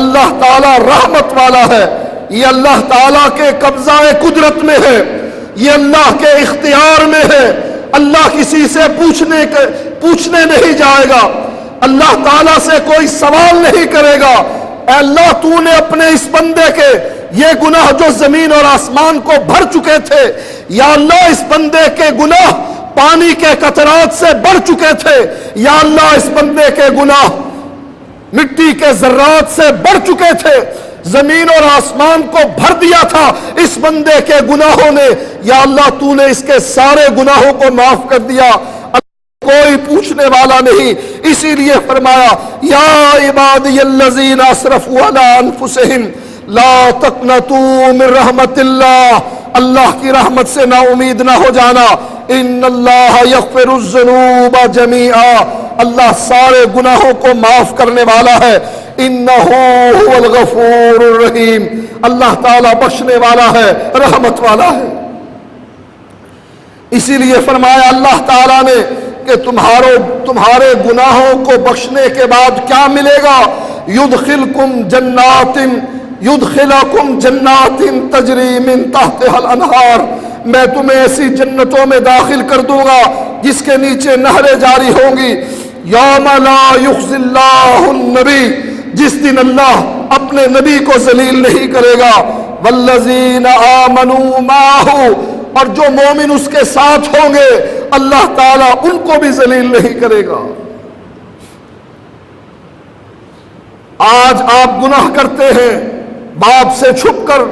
اللہ تعالیٰ رحمت والا ہے۔ یہ اللہ تعالیٰ کے قبضہ قدرت میں ہے، یہ اللہ کے اختیار میں ہے، اللہ کسی سے پوچھنے نہیں جائے گا، اللہ تعالیٰ سے کوئی سوال نہیں کرے گا اے اللہ تو نے اپنے اس بندے کے یہ گناہ جو زمین اور آسمان کو بھر چکے تھے، یا اللہ اس بندے کے گناہ پانی کے قطرات سے بڑھ چکے تھے، یا اللہ اس بندے کے گناہ مٹی کے ذرات سے بڑھ چکے تھے، زمین اور آسمان کو بھر دیا تھا اس بندے کے گناہوں نے، یا اللہ تو نے اس کے سارے گناہوں کو معاف کر دیا، کوئی پوچھنے والا نہیں۔ اسی لیے فرمایا یا عبادی الذین اسرفوا علی انفسہم لا تقنطوا من رحمت اللہ، اللہ کی رحمت سے نا امید نہ ہو جانا۔ ان اللہ یغفر الذنوب جميعا، اللہ سارے گناہوں کو معاف کرنے والا ہے۔ انہ هو الغفور الرحیم، اللہ تعالیٰ بخشنے والا ہے، رحمت والا ہے۔ اسی لیے فرمایا اللہ تعالیٰ نے کہ تمہارے گناہوں کو بخشنے کے بعد کیا ملے گا؟ یدخلکم جنات تجری من تحتها الانہار، میں تمہیں ایسی جنتوں میں داخل کر دوں گا جس کے نیچے نہریں جاری ہوں گی۔ یوم لا یخزی اللہ النبی، جس دن اللہ اپنے نبی کو ذلیل نہیں کرے گا، والذین آمنوا معہ، اور جو مومن اس کے ساتھ ہوں گے اللہ تعالیٰ ان کو بھی ذلیل نہیں کرے گا۔ آج آپ گناہ کرتے ہیں باپ سے چھپ کر،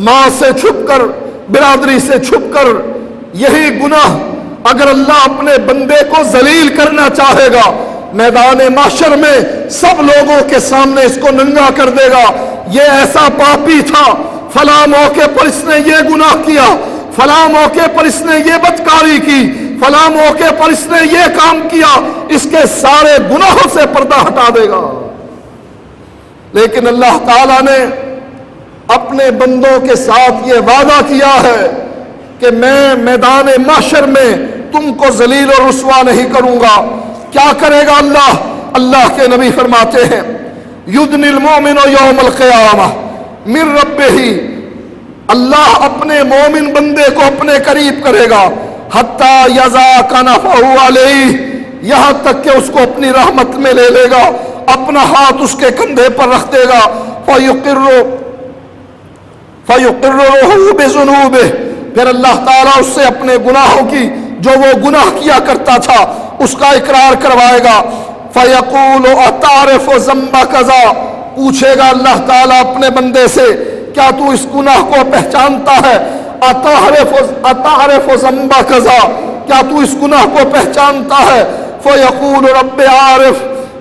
ماں سے چھپ کر، برادری سے چھپ کر، یہی گناہ اگر اللہ اپنے بندے کو ذلیل کرنا چاہے گا میدان محشر میں سب لوگوں کے سامنے اس کو ننگا کر دے گا، یہ ایسا پاپی تھا، فلاں موقع پر اس نے یہ گناہ کیا، فلاں موقع پر اس نے یہ بدکاری کی، فلاں موقع پر اس نے یہ کام کیا، اس کے سارے گناہوں سے پردہ ہٹا دے گا۔ لیکن اللہ تعالیٰ نے اپنے بندوں کے ساتھ یہ وعدہ کیا ہے کہ میں میدان محشر میں تم کو ذلیل اور رسوا نہیں کروں گا۔ کیا کرے گا اللہ؟ اللہ کے نبی فرماتے ہیں یدنی المؤمن یوم القیامہ من ربہ، اللہ اپنے مومن بندے کو اپنے قریب کرے گا حتی یضع کنفہ علیہ، یہاں تک کہ اس کو اپنی رحمت میں لے لے گا، اپنا ہاتھ اس کے کندھے پر رکھ دے گا، فَيُقِرُّهُ بِذُنُوبِهِ، پھر اللہ تعالیٰ اس سے اپنے گناہوں کی جو وہ گناہ کیا کرتا تھا اس کا اقرار کروائے گا۔ فَيَقُولُ أَتَعْرِفُ ذَنْبَ كَذَا، پوچھے گا اللہ تعالیٰ اپنے بندے سے کیا تو اس گناہ کو پہچانتا ہے؟ أَتَعْرِفُ ذَنْبَ كَذَا، کیا تو اس گناہ کو پہچانتا ہے؟ فَيَقُولُ رَبِّ عَارِف،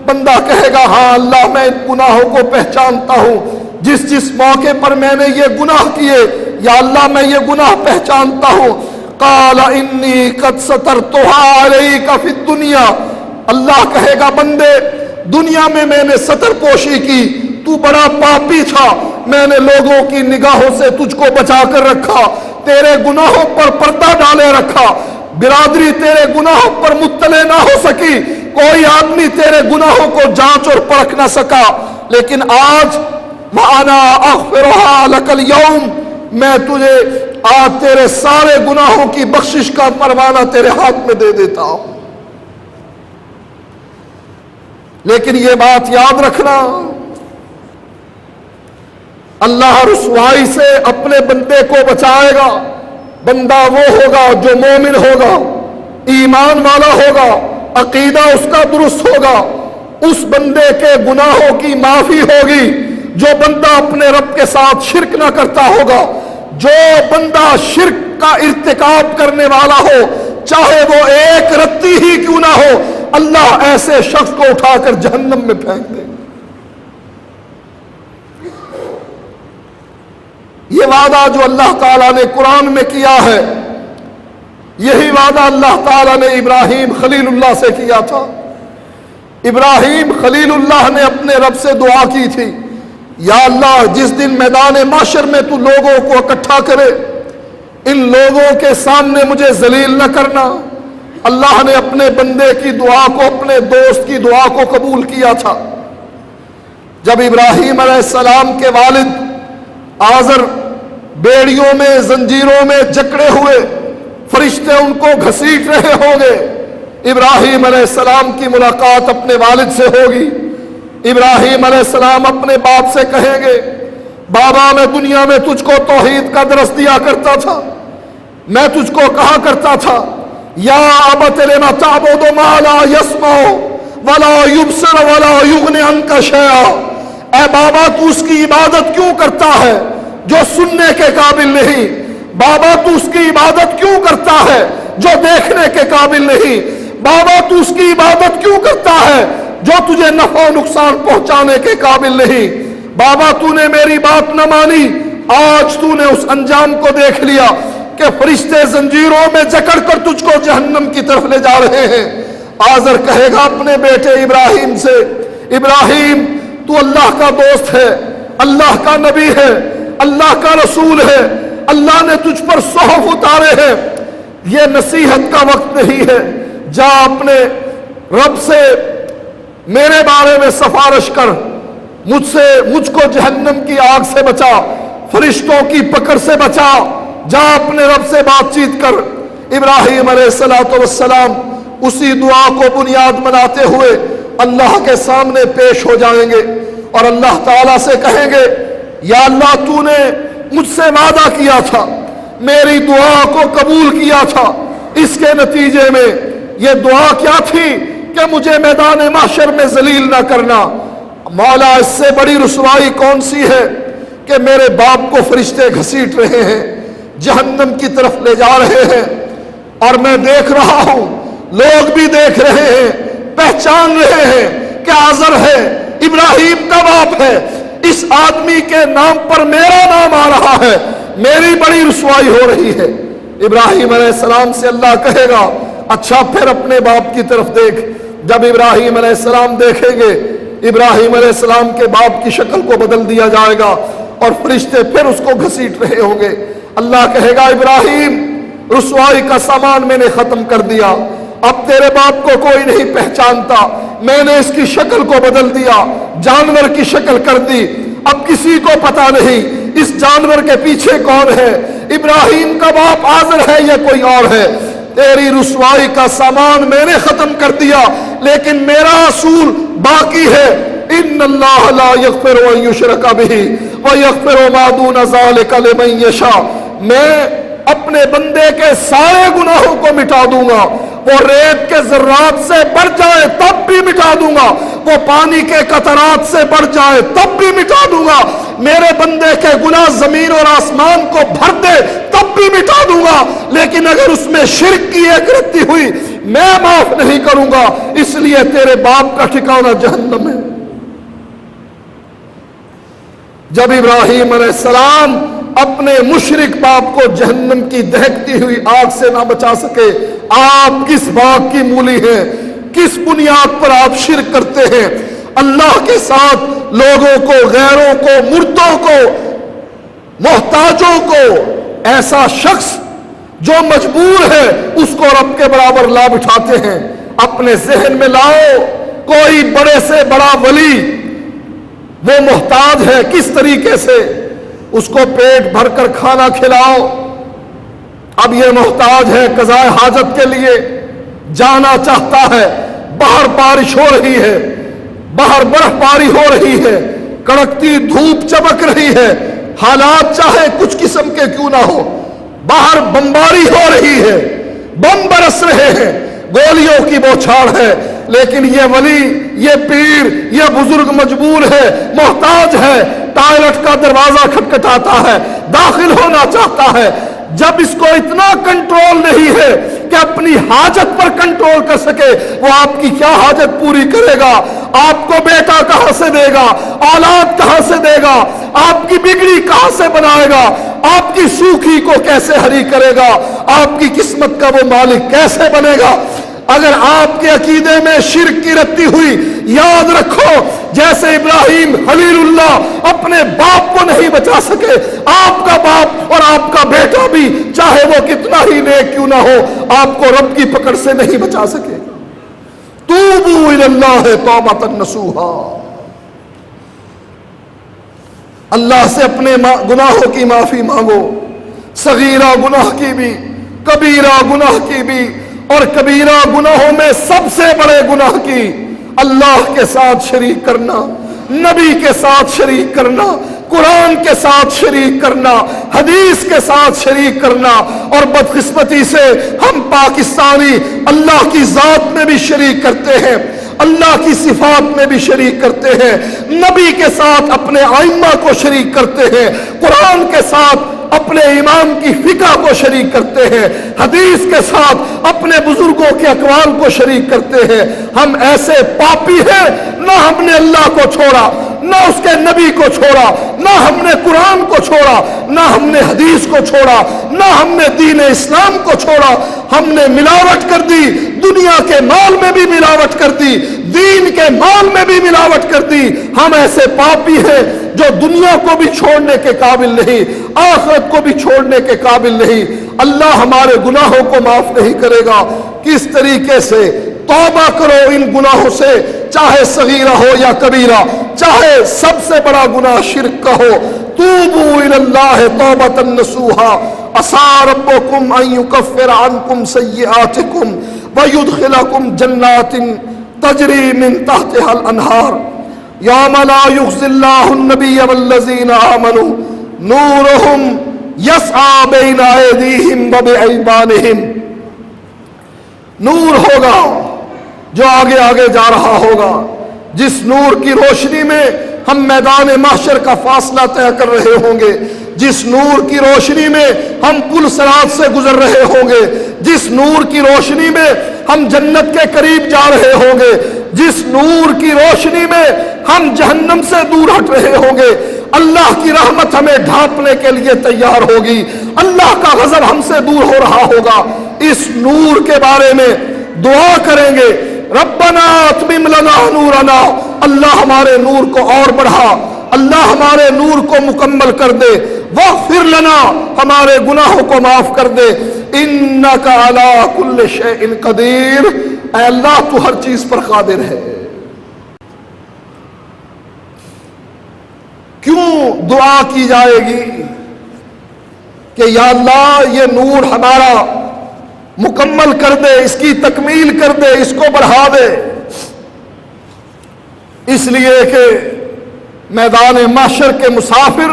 بندہ کہے گا ہاں اللہ میں ان گناہوں کو پہچانتا ہوں، جس جس موقع پر میں نے یہ گناہ کیے یا اللہ میں یہ گناہ پہچانتا ہوں۔ قال انی قد سترتها علیک فی الدنیا، اللہ کہے گا بندے دنیا میں نے ستر پوشی کی، تو بڑا پاپی تھا، میں نے لوگوں کی نگاہوں سے تجھ کو بچا کر رکھا، تیرے گناہوں پر پردہ ڈالے رکھا، برادری تیرے گناہوں پر مطلع نہ ہو سکی، کوئی آدمی تیرے گناہوں کو جانچ اور پرکھ نہ سکا، لیکن آج وَأَنَا أَغْفِرُهَا لَكَ الْيَوْمِ، میں تجھے آج تیرے سارے گناہوں کی بخشش کا پروانہ تیرے ہاتھ میں دے دیتا ہوں۔ لیکن یہ بات یاد رکھنا، اللہ رسوائی سے اپنے بندے کو بچائے گا، بندہ وہ ہوگا جو مومن ہوگا، ایمان والا ہوگا، عقیدہ اس کا درست ہوگا، اس بندے کے گناہوں کی معافی ہوگی، جو بندہ اپنے رب کے ساتھ شرک نہ کرتا ہوگا۔ جو بندہ شرک کا ارتکاب کرنے والا ہو، چاہے وہ ایک رتی ہی کیوں نہ ہو، اللہ ایسے شخص کو اٹھا کر جہنم میں پھینک دے۔ یہ وعدہ جو اللہ تعالیٰ نے قرآن میں کیا ہے، یہی وعدہ اللہ تعالیٰ نے ابراہیم خلیل اللہ سے کیا تھا۔ ابراہیم خلیل اللہ نے اپنے رب سے دعا کی تھی، یا اللہ جس دن میدان معاشر میں تو لوگوں کو اکٹھا کرے، ان لوگوں کے سامنے مجھے ذلیل نہ کرنا۔ اللہ نے اپنے بندے کی دعا کو، اپنے دوست کی دعا کو قبول کیا تھا۔ جب ابراہیم علیہ السلام کے والد آزر بیڑیوں میں زنجیروں میں جکڑے ہوئے، فرشتے ان کو گھسیٹ رہے ہوں گے، ابراہیم علیہ السلام کی ملاقات اپنے والد سے ہوگی۔ ابراہیم علیہ السلام اپنے باپ سے کہیں گے بابا میں دنیا میں تجھ کو توحید کا درس دیا کرتا تھا، میں تجھ کو کہا کرتا تھا یا ابت لم تعبد ما لا يسمع ولا يبصر ولا يغني عنك شيئا، اے بابا تو اس کی عبادت کیوں کرتا ہے جو سننے کے قابل نہیں، بابا تو اس کی عبادت کیوں کرتا ہے جو دیکھنے کے قابل نہیں، بابا تو اس کی عبادت کیوں کرتا ہے جو تجھے نفع و نقصان پہنچانے کے قابل نہیں، بابا تو نے میری بات نہ مانی، آج تو نے اس انجام کو دیکھ لیا کہ فرشتے زنجیروں میں جکڑ کر تجھ کو جہنم کی طرف لے جا رہے ہیں۔ آزر کہے گا اپنے بیٹے ابراہیم سے، ابراہیم تو اللہ کا دوست ہے، اللہ کا نبی ہے، اللہ کا رسول ہے، اللہ نے تجھ پر صحف اتارے ہیں، یہ نصیحت کا وقت نہیں ہے، جا اپنے رب سے میرے بارے میں سفارش کر، مجھ کو جہنم کی آگ سے بچا، فرشتوں کی پکڑ سے بچا، جا اپنے رب سے بات چیت کر۔ ابراہیم علیہ السلام اسی دعا کو بنیاد بناتے ہوئے اللہ کے سامنے پیش ہو جائیں گے اور اللہ تعالیٰ سے کہیں گے یا اللہ تو نے مجھ سے وعدہ کیا تھا، میری دعا کو قبول کیا تھا، اس کے نتیجے میں یہ دعا کیا تھی کہ مجھے میدان محشر میں ذلیل نہ کرنا۔ مولا اس سے بڑی رسوائی کون سی ہے کہ میرے باپ کو فرشتے گھسیٹ رہے ہیں، جہنم کی طرف لے جا رہے ہیں، اور میں دیکھ رہا ہوں، لوگ بھی دیکھ رہے ہیں، پہچان رہے ہیں کہ آزر ہے، ابراہیم کا باپ ہے، اس آدمی کے نام پر میرا نام آ رہا ہے، میری بڑی رسوائی ہو رہی ہے۔ ابراہیم علیہ السلام سے اللہ کہے گا اچھا پھر اپنے باپ کی طرف دیکھ۔ جب ابراہیم علیہ السلام دیکھیں گے، ابراہیم علیہ السلام کے باپ کی شکل کو بدل دیا جائے گا اور فرشتے پھر اس کو گھسیٹ رہے ہوں گے۔ اللہ کہے گا ابراہیم رسوائی کا سامان میں نے ختم کر دیا، اب تیرے باپ کو کوئی نہیں پہچانتا، میں نے اس کی شکل کو بدل دیا، جانور کی شکل کر دی، اب کسی کو پتا نہیں اس جانور کے پیچھے کون ہے، ابراہیم کا باپ آزر ہے یا کوئی اور ہے۔ تیری رسوائی کا سامان میں نے ختم کر دیا، لیکن میرا اصول باقی ہے، ان اللہ لا یغفر ان یشرک بہ ویغفر ما دون ذلک لمن یشاء۔ میں اپنے بندے کے سارے گناہوں کو مٹا دوں گا، وہ ریت کے ذرات سے بڑھ جائے تب بھی مٹا دوں گا، وہ پانی کے قطرات سے بڑھ جائے تب بھی مٹا دوں گا، میرے بندے کے گناہ زمین اور آسمان کو بھر دے تب بھی مٹا دوں گا، لیکن اگر اس میں شرک کی ایک رتی ہوئی میں معاف نہیں کروں گا، اس لیے تیرے باپ کا ٹھکانہ جہنم ہے۔ جب ابراہیم علیہ السلام اپنے مشرک باپ کو جہنم کی دہکتی ہوئی آگ سے نہ بچا سکے، آپ کس باغ کی مولی ہیں؟ کس بنیاد پر آپ شرک کرتے ہیں؟ اللہ کے ساتھ لوگوں کو، غیروں کو، مردوں کو، محتاجوں کو، ایسا شخص جو مجبور ہے اس کو رب کے برابر لا بٹھاتے ہیں۔ اپنے ذہن میں لاؤ، کوئی بڑے سے بڑا ولی وہ محتاج ہے، کس طریقے سے اس کو پیٹ بھر کر کھانا کھلاؤ، اب یہ محتاج ہے قضاء حاجت کے لیے جانا چاہتا ہے، باہر بارش ہو رہی ہے، باہر برف باری ہو رہی ہے، کڑکتی دھوپ چمک رہی ہے، حالات چاہے کچھ قسم کے کیوں نہ ہو، باہر بمباری ہو رہی ہے، بم برس رہے ہیں، گولیوں کی بوچھاڑ ہے، لیکن یہ ولی، یہ پیر، یہ بزرگ مجبور ہے، محتاج ہے، ٹائلٹ کا دروازہ کھٹکھٹاتا ہے، داخل ہونا چاہتا ہے۔ جب اس کو اتنا کنٹرول نہیں ہے کہ اپنی حاجت پر کنٹرول کر سکے، وہ آپ کی کیا حاجت پوری کرے گا؟ آپ کو بیٹا کہاں سے دے گا؟ اولاد کہاں سے دے گا؟ آپ کی بگڑی کہاں سے بنائے گا؟ آپ کی سوکھی کو کیسے ہری کرے گا؟ آپ کی قسمت کا وہ مالک کیسے بنے گا؟ اگر آپ کے عقیدے میں شرک کی رتی ہوئی، یاد رکھو جیسے ابراہیم خلیل اللہ اپنے باپ کو نہیں بچا سکے، آپ کا باپ اور آپ کا بیٹا بھی چاہے وہ کتنا ہی نیک کیوں نہ ہو، آپ کو رب کی پکڑ سے نہیں بچا سکے۔ توبوا الی اللہ توبۃ نصوحا، اللہ سے اپنے گناہوں کی معافی مانگو، صغیرہ گناہ کی بھی، کبیرہ گناہ کی بھی، اور کبیرہ گناہوں میں سب سے بڑے گناہ کی اللہ کے ساتھ شریک کرنا، نبی کے ساتھ شریک کرنا، قرآن کے ساتھ شریک کرنا، حدیث کے ساتھ شریک کرنا، اور بدقسمتی سے ہم پاکستانی اللہ کی ذات میں بھی شریک کرتے ہیں، اللہ کی صفات میں بھی شریک کرتے ہیں، نبی کے ساتھ اپنے ائمہ کو شریک کرتے ہیں، قرآن کے ساتھ اپنے امام کی فقہ کو شریک کرتے ہیں، حدیث کے ساتھ اپنے بزرگوں کے اقوال کو شریک کرتے ہیں۔ ہم ایسے پاپی ہیں، نہ ہم نے اللہ کو چھوڑا، نہ اس کے نبی کو چھوڑا، نہ ہم نے قرآن کو چھوڑا، نہ ہم نے حدیث کو چھوڑا، نہ ہم نے دین اسلام کو چھوڑا، ہم نے ملاوٹ کر دی، دنیا کے مال میں بھی ملاوٹ کر دی، دین کے مال میں بھی ملاوٹ کر دی۔ ہم ایسے پاپی ہیں جو دنیا کو بھی چھوڑنے کے قابل نہیں، آخرت کو بھی چھوڑنے کے قابل نہیں۔ اللہ ہمارے گناہوں کو معاف نہیں کرے گا۔ کس طریقے سے توبہ کرو ان گناہوں سے، چاہے صغیرہ ہو یا کبیرہ، چاہے سب سے بڑا گناہ شرک کا ہو۔ توبوا الی اللہ توبۃ نصوحا عسى ربکم ان یکفر عنکم سیئاتکم ویدخلکم جنات تجری من تحتها الانہار یوم لا یخزی اللہ النبی والذین آمنوا نورہم یسعی بین ایدیہم وبایمانہم۔ نور ہوگا جو آگے آگے جا رہا ہوگا، جس نور کی روشنی میں ہم میدان محشر کا فاصلہ طے کر رہے ہوں گے، جس نور کی روشنی میں ہم پل صراط سے گزر رہے ہوں گے، جس نور کی روشنی میں ہم جنت کے قریب جا رہے ہوں گے، جس نور کی روشنی میں ہم جہنم سے دور ہٹ رہے ہوں گے، اللہ کی رحمت ہمیں ڈھانپنے کے لیے تیار ہوگی، اللہ کا غضب ہم سے دور ہو رہا ہوگا۔ اس نور کے بارے میں دعا کریں گے، ربنا اتمم لنا نورنا، اللہ ہمارے نور کو اور بڑھا، اللہ ہمارے نور کو مکمل کر دے، واغفر لنا، ہمارے گناہوں کو معاف کر دے، انک علی کل شیء قدیر، اے اللہ تو ہر چیز پر قادر ہے۔ دعا کی جائے گی کہ یا اللہ یہ نور ہمارا مکمل کر دے، اس کی تکمیل کر دے، اس کو بڑھا دے. اس لیے کہ میدان محشر کے مسافر،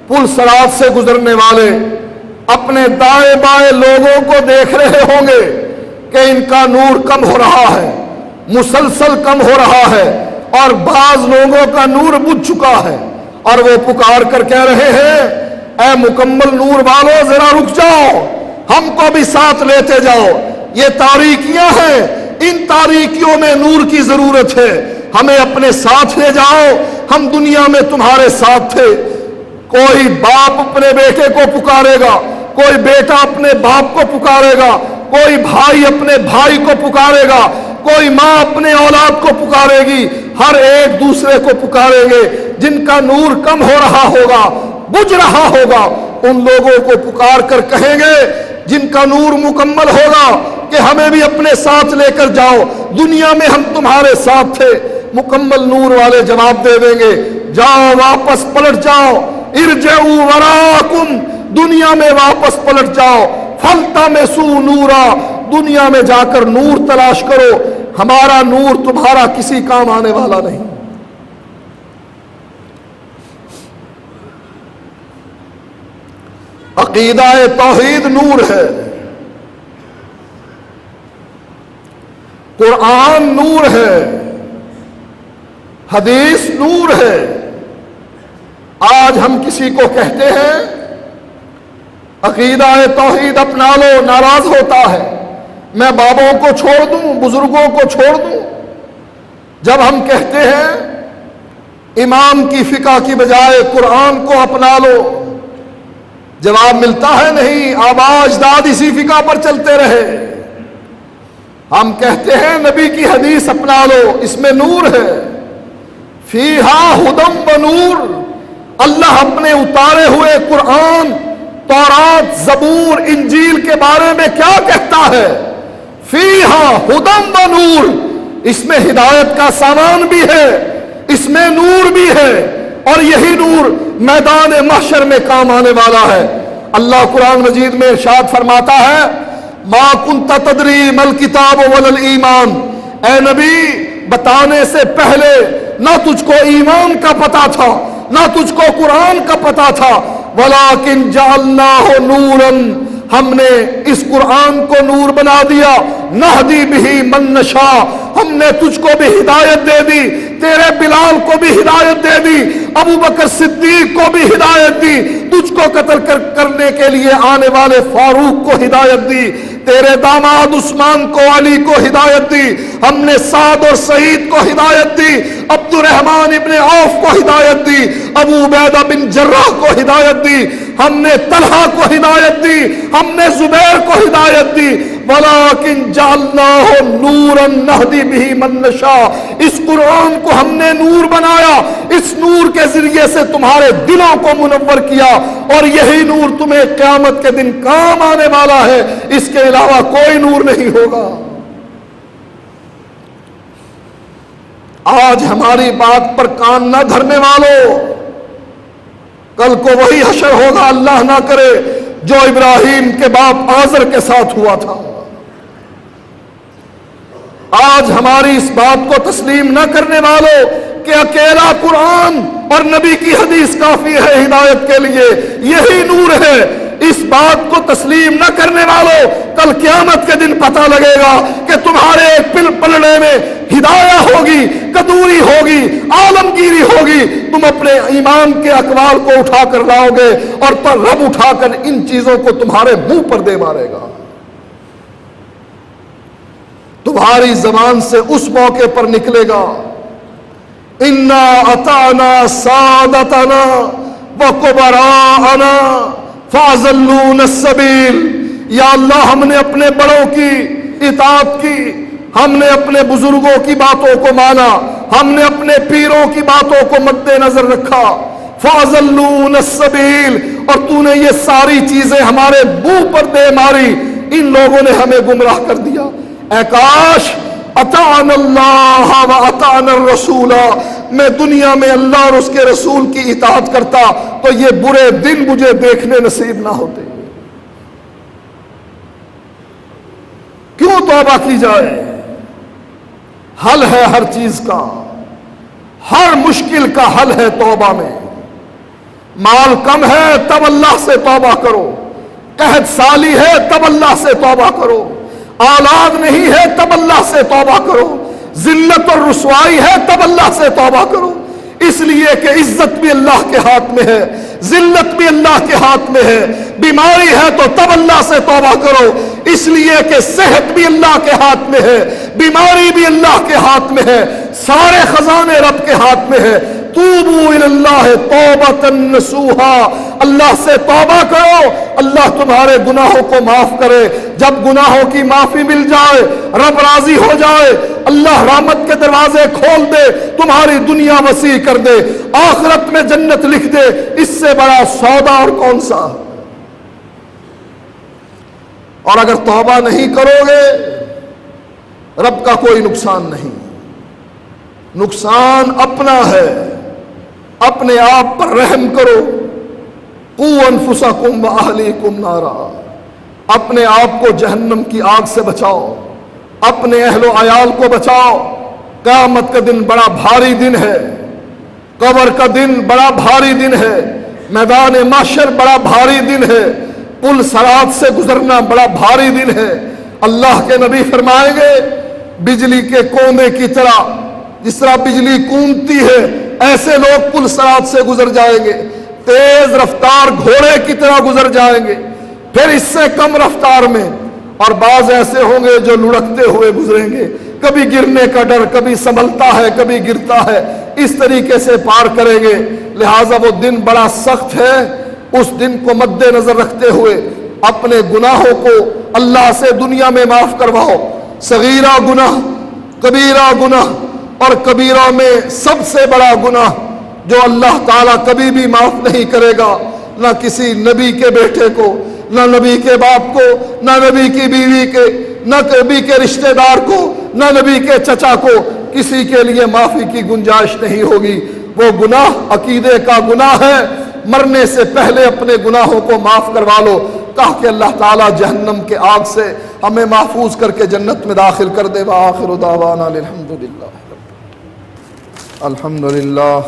پل صراط سے گزرنے والے اپنے دائیں بائیں لوگوں کو دیکھ رہے ہوں گے کہ ان کا نور کم ہو رہا ہے، مسلسل کم ہو رہا ہے، اور بعض لوگوں کا نور بجھ چکا ہے، اور وہ پکار کر کہہ رہے ہیں اے مکمل نور والو ذرا رک جاؤ، ہم کو بھی ساتھ لیتے جاؤ. یہ تاریکیاں ہیں، ان تاریکیوں میں نور کی ضرورت ہے، ہمیں اپنے ساتھ لے جاؤ، ہم دنیا میں تمہارے ساتھ تھے. کوئی باپ اپنے بیٹے کو پکارے گا، کوئی بیٹا اپنے باپ کو پکارے گا، کوئی بھائی اپنے بھائی کو پکارے گا، کوئی ماں اپنے اولاد کو پکارے گی، ہر ایک دوسرے کو پکاریں گے. جن کا نور کم ہو رہا ہوگا، بجھ رہا ہوگا، ان لوگوں کو پکار کر کہیں گے جن کا نور مکمل ہوگا کہ ہمیں بھی اپنے ساتھ لے کر جاؤ، دنیا میں ہم تمہارے ساتھ تھے. مکمل نور والے جواب دے دیں گے جاؤ واپس پلٹ جاؤ، ارجعوا وراءکم، دنیا میں واپس پلٹ جاؤ، فالتمسوا نورا، دنیا میں جا کر نور تلاش کرو، ہمارا نور تمہارا کسی کام آنے والا نہیں. عقیدہ توحید نور ہے، قرآن نور ہے، حدیث نور ہے. آج ہم کسی کو کہتے ہیں عقیدہ توحید اپنا لو، ناراض ہوتا ہے، میں بابوں کو چھوڑ دوں، بزرگوں کو چھوڑ دوں. جب ہم کہتے ہیں امام کی فقہ کی بجائے قرآن کو اپنا لو، جواب ملتا ہے نہیں، آبا اجداد اسی فقہ پر چلتے رہے. ہم کہتے ہیں نبی کی حدیث اپنا لو، اس میں نور ہے، فیہا ہدی و نور. اللہ اپنے اتارے ہوئے قرآن، تورات، زبور، انجیل کے بارے میں کیا کہتا ہے؟ فیہا ہدی و نور، اس میں ہدایت کا سامان بھی ہے، اس میں نور بھی ہے، اور یہی نور میدان محشر میں کام آنے والا ہے. اللہ قرآن مجید میں ارشاد فرماتا ہے ما کنت تدری ما الکتاب ولا الایمان، اے نبی بتانے سے پہلے نہ تجھ کو ایمان کا پتا تھا، نہ تجھ کو قرآن کا پتا تھا، ولیکن جعلناہ نورا، ہم نے اس قرآن کو نور بنا دیا، نہدی بہ من نشاء، ہم نے تجھ کو بھی ہدایت دے دی، تیرے بلال کو بھی ہدایت دے دی، ابو بکر صدیق کو بھی ہدایت دی، تجھ کو قتل کرنے کے لیے آنے والے فاروق کو ہدایت دی، تیرے داماد عثمان کو، علی کو ہدایت دی، ہم نے سعد اور سعید کو ہدایت دی، عبد الرحمن ابن عوف کو ہدایت دی، ابو عبیدہ بن جراح کو ہدایت دی، ہم نے طلحہ کو ہدایت دی، ہم نے زبیر کو ہدایت دی. ولیکن جعلناہ نورا نہدی بہ من نشاء، اس قرآن کو ہم نے نور بنایا، اس نور کے ذریعے سے تمہارے دلوں کو منور کیا، اور یہی نور تمہیں قیامت کے دن کام آنے والا ہے، اس کے علاوہ کوئی نور نہیں ہوگا. آج ہماری بات پر کان نہ دھرنے والوں، کل کو وہی حشر ہوگا اللہ نہ کرے جو ابراہیم کے باپ آزر کے ساتھ ہوا تھا. آج ہماری اس بات کو تسلیم نہ کرنے والوں کہ اکیلا قرآن اور نبی کی حدیث کافی ہے ہدایت کے لیے، یہی نور ہے، اس بات کو تسلیم نہ کرنے والوں کل قیامت کے دن پتہ لگے گا کہ تمہارے پل پلڑے میں ہدایہ ہوگی، قدوری ہوگی، عالمگیری ہوگی، تم اپنے ایمان کے اقوال کو اٹھا کر لاؤ گے، اور پر رب اٹھا کر ان چیزوں کو تمہارے منہ پر دے مارے گا. تمہاری زبان سے اس موقع پر نکلے گا انا اطعنا سادتنا وکبراءنا فاضلونا السبیل. یا اللہ ہم نے اپنے بڑوں کی اطاعت کی، ہم نے اپنے بزرگوں کی باتوں کو مانا، ہم نے اپنے پیروں کی باتوں کو مد نظر رکھا، فاضلونا السبیل، اور تو نے یہ ساری چیزیں ہمارے منہ پر دے ماری، ان لوگوں نے ہمیں گمراہ کر دیا. اے کاش اطعنا اللہ و اطعنا الرسول، میں دنیا میں اللہ اور اس کے رسول کی اطاعت کرتا تو یہ برے دن مجھے دیکھنے نصیب نہ ہوتے۔ کیوں توبہ کی جائے؟ حل ہے ہر چیز کا، ہر مشکل کا حل ہے توبہ میں۔ مال کم ہے تب اللہ سے توبہ کرو، قحط سالی ہے تب اللہ سے توبہ کرو، اولاد نہیں ہے تب اللہ سے توبہ کرو، ذلت اور رسوائی ہے تب اللہ سے توبہ کرو، اس لیے کہ عزت بھی اللہ کے ہاتھ میں ہے، ذلت بھی اللہ کے ہاتھ میں ہے، بیماری ہے تو تب اللہ سے توبہ کرو، اس لیے کہ صحت بھی اللہ کے ہاتھ میں ہے، بیماری بھی اللہ کے ہاتھ میں ہے، سارے خزانے رب کے ہاتھ میں ہے۔ توبوا الی اللہ توبۃ نصوحا، اللہ سے توبہ کرو، اللہ تمہارے گناہوں کو معاف کرے۔ جب گناہوں کی معافی مل جائے، رب راضی ہو جائے، اللہ رحمت کے دروازے کھول دے، تمہاری دنیا وسیع کر دے، آخرت میں جنت لکھ دے، اس سے بڑا سودا اور کون سا؟ اور اگر توبہ نہیں کرو گے رب کا کوئی نقصان نہیں، نقصان اپنا ہے۔ اپنے آپ پر رحم کرو، قوا انفسکم واہلیکم نارا، اپنے آپ کو جہنم کی آگ سے بچاؤ، اپنے اہل و عیال کو بچاؤ۔ قیامت کا دن بڑا بھاری دن ہے، قبر کا دن بڑا بھاری دن ہے، میدان محشر بڑا بھاری دن ہے، پل صراط سے گزرنا بڑا بھاری دن ہے۔ اللہ کے نبی فرمائیں گے بجلی کے کونے کی طرح، جس طرح بجلی کونتی ہے ایسے لوگ پل صراط سے گزر جائیں گے، تیز رفتار گھوڑے کی طرح گزر جائیں گے، پھر اس سے کم رفتار میں، اور بعض ایسے ہوں گے جو لڑکتے ہوئے گزریں گے، کبھی گرنے کا ڈر، کبھی سنبھلتا ہے کبھی گرتا ہے، اس طریقے سے پار کریں گے۔ لہٰذا وہ دن بڑا سخت ہے، اس دن کو مد نظر رکھتے ہوئے اپنے گناہوں کو اللہ سے دنیا میں معاف کرواؤ۔ صغیرہ گناہ، کبیرہ گناہ، اور کبیرہ میں سب سے بڑا گناہ جو اللہ تعالیٰ کبھی بھی معاف نہیں کرے گا، نہ کسی نبی کے بیٹے کو، نہ نبی کے باپ کو، نہ نبی کی بیوی کے، نہ نبی کے رشتہ دار کو، نہ نبی کے چچا کو، کسی کے لیے معافی کی گنجائش نہیں ہوگی۔ وہ گناہ عقیدے کا گناہ ہے، مرنے سے پہلے اپنے گناہوں کو معاف کروا لو تاکہ اللہ تعالیٰ جہنم کے آگ سے ہمیں محفوظ کر کے جنت میں داخل کر دے۔ وآخر دعوانا الحمدللہ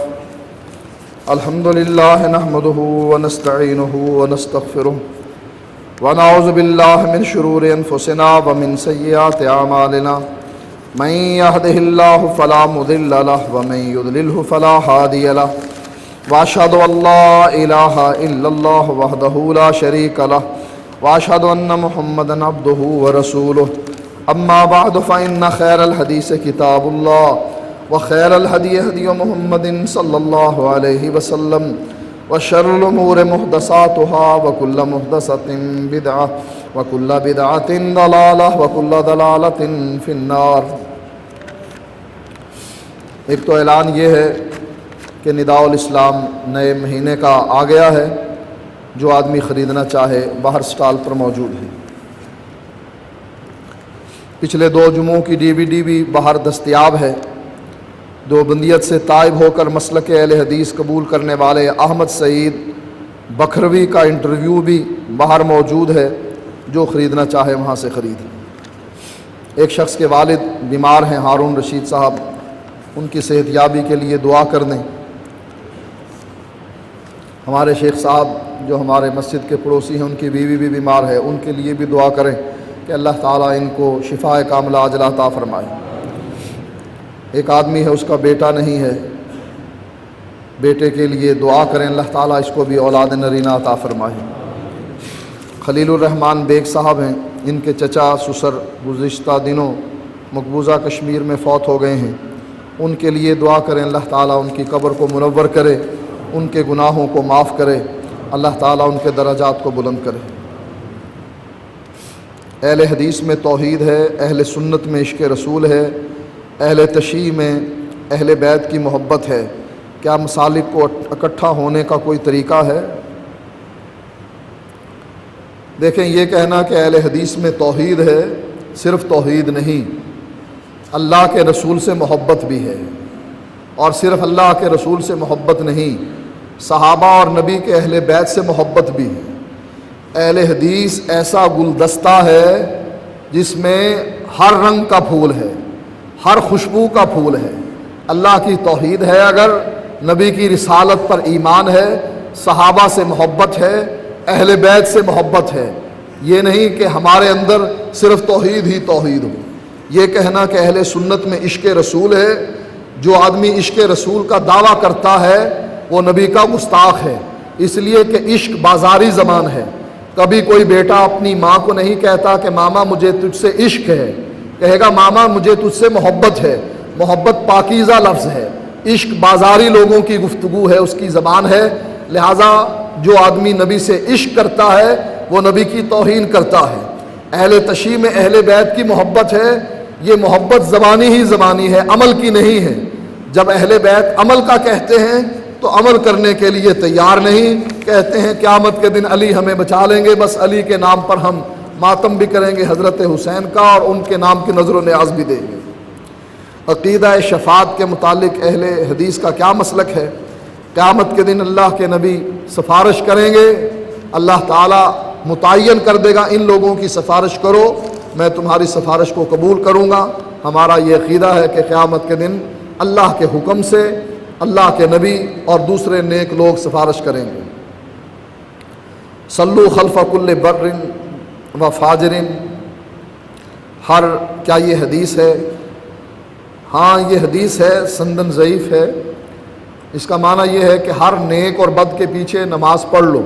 الحمدللہ نحمده ونستعینه ونستغفره ونعوذ باللہ من شرور انفسنا ومن سیئات اعمالنا من يهده الله فلا مضل له ومن يضلله فلا هادي له واشهد ان لا اله الا الله وحده لا شريك له واشهد ان محمدا عبده ورسوله اما بعد فان خير الحديث كتاب الله وخير الهدي هدي محمد صلى الله عليه وسلم وشر الامور محدثاتها وكل محدثة بدعة وكل بدعة ضلالة وكل ضلالة في النار۔ ایک تو اعلان یہ ہے کہ نداء الاسلام نئے مہینے کا آ گیا ہے، جو آدمی خریدنا چاہے باہر سٹال پر موجود ہے۔ پچھلے 2 جمعوں کی DVD بھی باہر دستیاب ہے۔ دیوبندیت سے طائب ہو کر مسلک اہل حدیث قبول کرنے والے احمد سعید بکھروی کا انٹرویو بھی باہر موجود ہے، جو خریدنا چاہے وہاں سے خرید۔ ایک شخص کے والد بیمار ہیں، ہارون رشید صاحب، ان کی صحت یابی کے لیے دعا کر دیں۔ ہمارے شیخ صاحب جو ہمارے مسجد کے پڑوسی ہیں، ان کی بیوی بھی بیمار ہے، ان کے لیے بھی دعا کریں کہ اللہ تعالیٰ ان کو شفاء کاملہ عاجلہ عطا فرمائے۔ ایک آدمی ہے، اس کا بیٹا نہیں ہے، بیٹے کے لیے دعا کریں، اللہ تعالیٰ اس کو بھی اولاد نرینہ عطا فرمائے۔ خلیل الرحمان بیگ صاحب ہیں، ان کے چچا سسر گزشتہ دنوں مقبوضہ کشمیر میں فوت ہو گئے ہیں، ان کے لیے دعا کریں، اللہ تعالیٰ ان کی قبر کو منور کرے، ان کے گناہوں کو معاف کرے، اللہ تعالیٰ ان کے درجات کو بلند کرے۔ اہل حدیث میں توحید ہے، اہل سنت میں عشق رسول ہے، اہل تشیع میں اہل بیت کی محبت ہے۔ کیا مسالک کو اکٹھا ہونے کا کوئی طریقہ ہے؟ دیکھیں، یہ کہنا کہ اہل حدیث میں توحید ہے، صرف توحید نہیں، اللہ کے رسول سے محبت بھی ہے۔ اور صرف اللہ کے رسول سے محبت نہیں، صحابہ اور نبی کے اہل بیت سے محبت بھی ہے۔ اہل حدیث ایسا گلدستہ ہے جس میں ہر رنگ کا پھول ہے، ہر خوشبو کا پھول ہے۔ اللہ کی توحید ہے، اگر نبی کی رسالت پر ایمان ہے، صحابہ سے محبت ہے، اہل بیت سے محبت ہے۔ یہ نہیں کہ ہمارے اندر صرف توحید ہی توحید ہو۔ یہ کہنا کہ اہل سنت میں عشق رسول ہے، جو آدمی عشق رسول کا دعویٰ کرتا ہے وہ نبی کا گستاخ ہے، اس لیے کہ عشق بازاری زبان ہے۔ کبھی کوئی بیٹا اپنی ماں کو نہیں کہتا کہ ماما مجھے تجھ سے عشق ہے، کہے گا ماما مجھے تجھ سے محبت ہے۔ محبت پاکیزہ لفظ ہے، عشق بازاری لوگوں کی گفتگو ہے، اس کی زبان ہے۔ لہٰذا جو آدمی نبی سے عشق کرتا ہے وہ نبی کی توہین کرتا ہے۔ اہل تشیع میں اہل بیت کی محبت ہے، یہ محبت زبانی ہی زبانی ہے، عمل کی نہیں ہے۔ جب اہل بیت عمل کا کہتے ہیں تو عمل کرنے کے لیے تیار نہیں، کہتے ہیں قیامت کے دن علی ہمیں بچا لیں گے، بس علی کے نام پر ہم ماتم بھی کریں گے حضرت حسین کا، اور ان کے نام کی نظر و نیاز بھی دیں گے۔ عقیدہ شفاعت کے متعلق اہل حدیث کا کیا مسلک ہے؟ قیامت کے دن اللہ کے نبی سفارش کریں گے، اللہ تعالیٰ متعین کر دے گا ان لوگوں کی سفارش کرو، میں تمہاری سفارش کو قبول کروں گا۔ ہمارا یہ عقیدہ ہے کہ قیامت کے دن اللہ کے حکم سے اللہ کے نبی اور دوسرے نیک لوگ سفارش کریں گے۔ صلو خلف کل بر و فاجر، کیا یہ حدیث ہے؟ ہاں یہ حدیث ہے، سندن ضعیف ہے۔ اس کا معنی یہ ہے کہ ہر نیک اور بد کے پیچھے نماز پڑھ لو،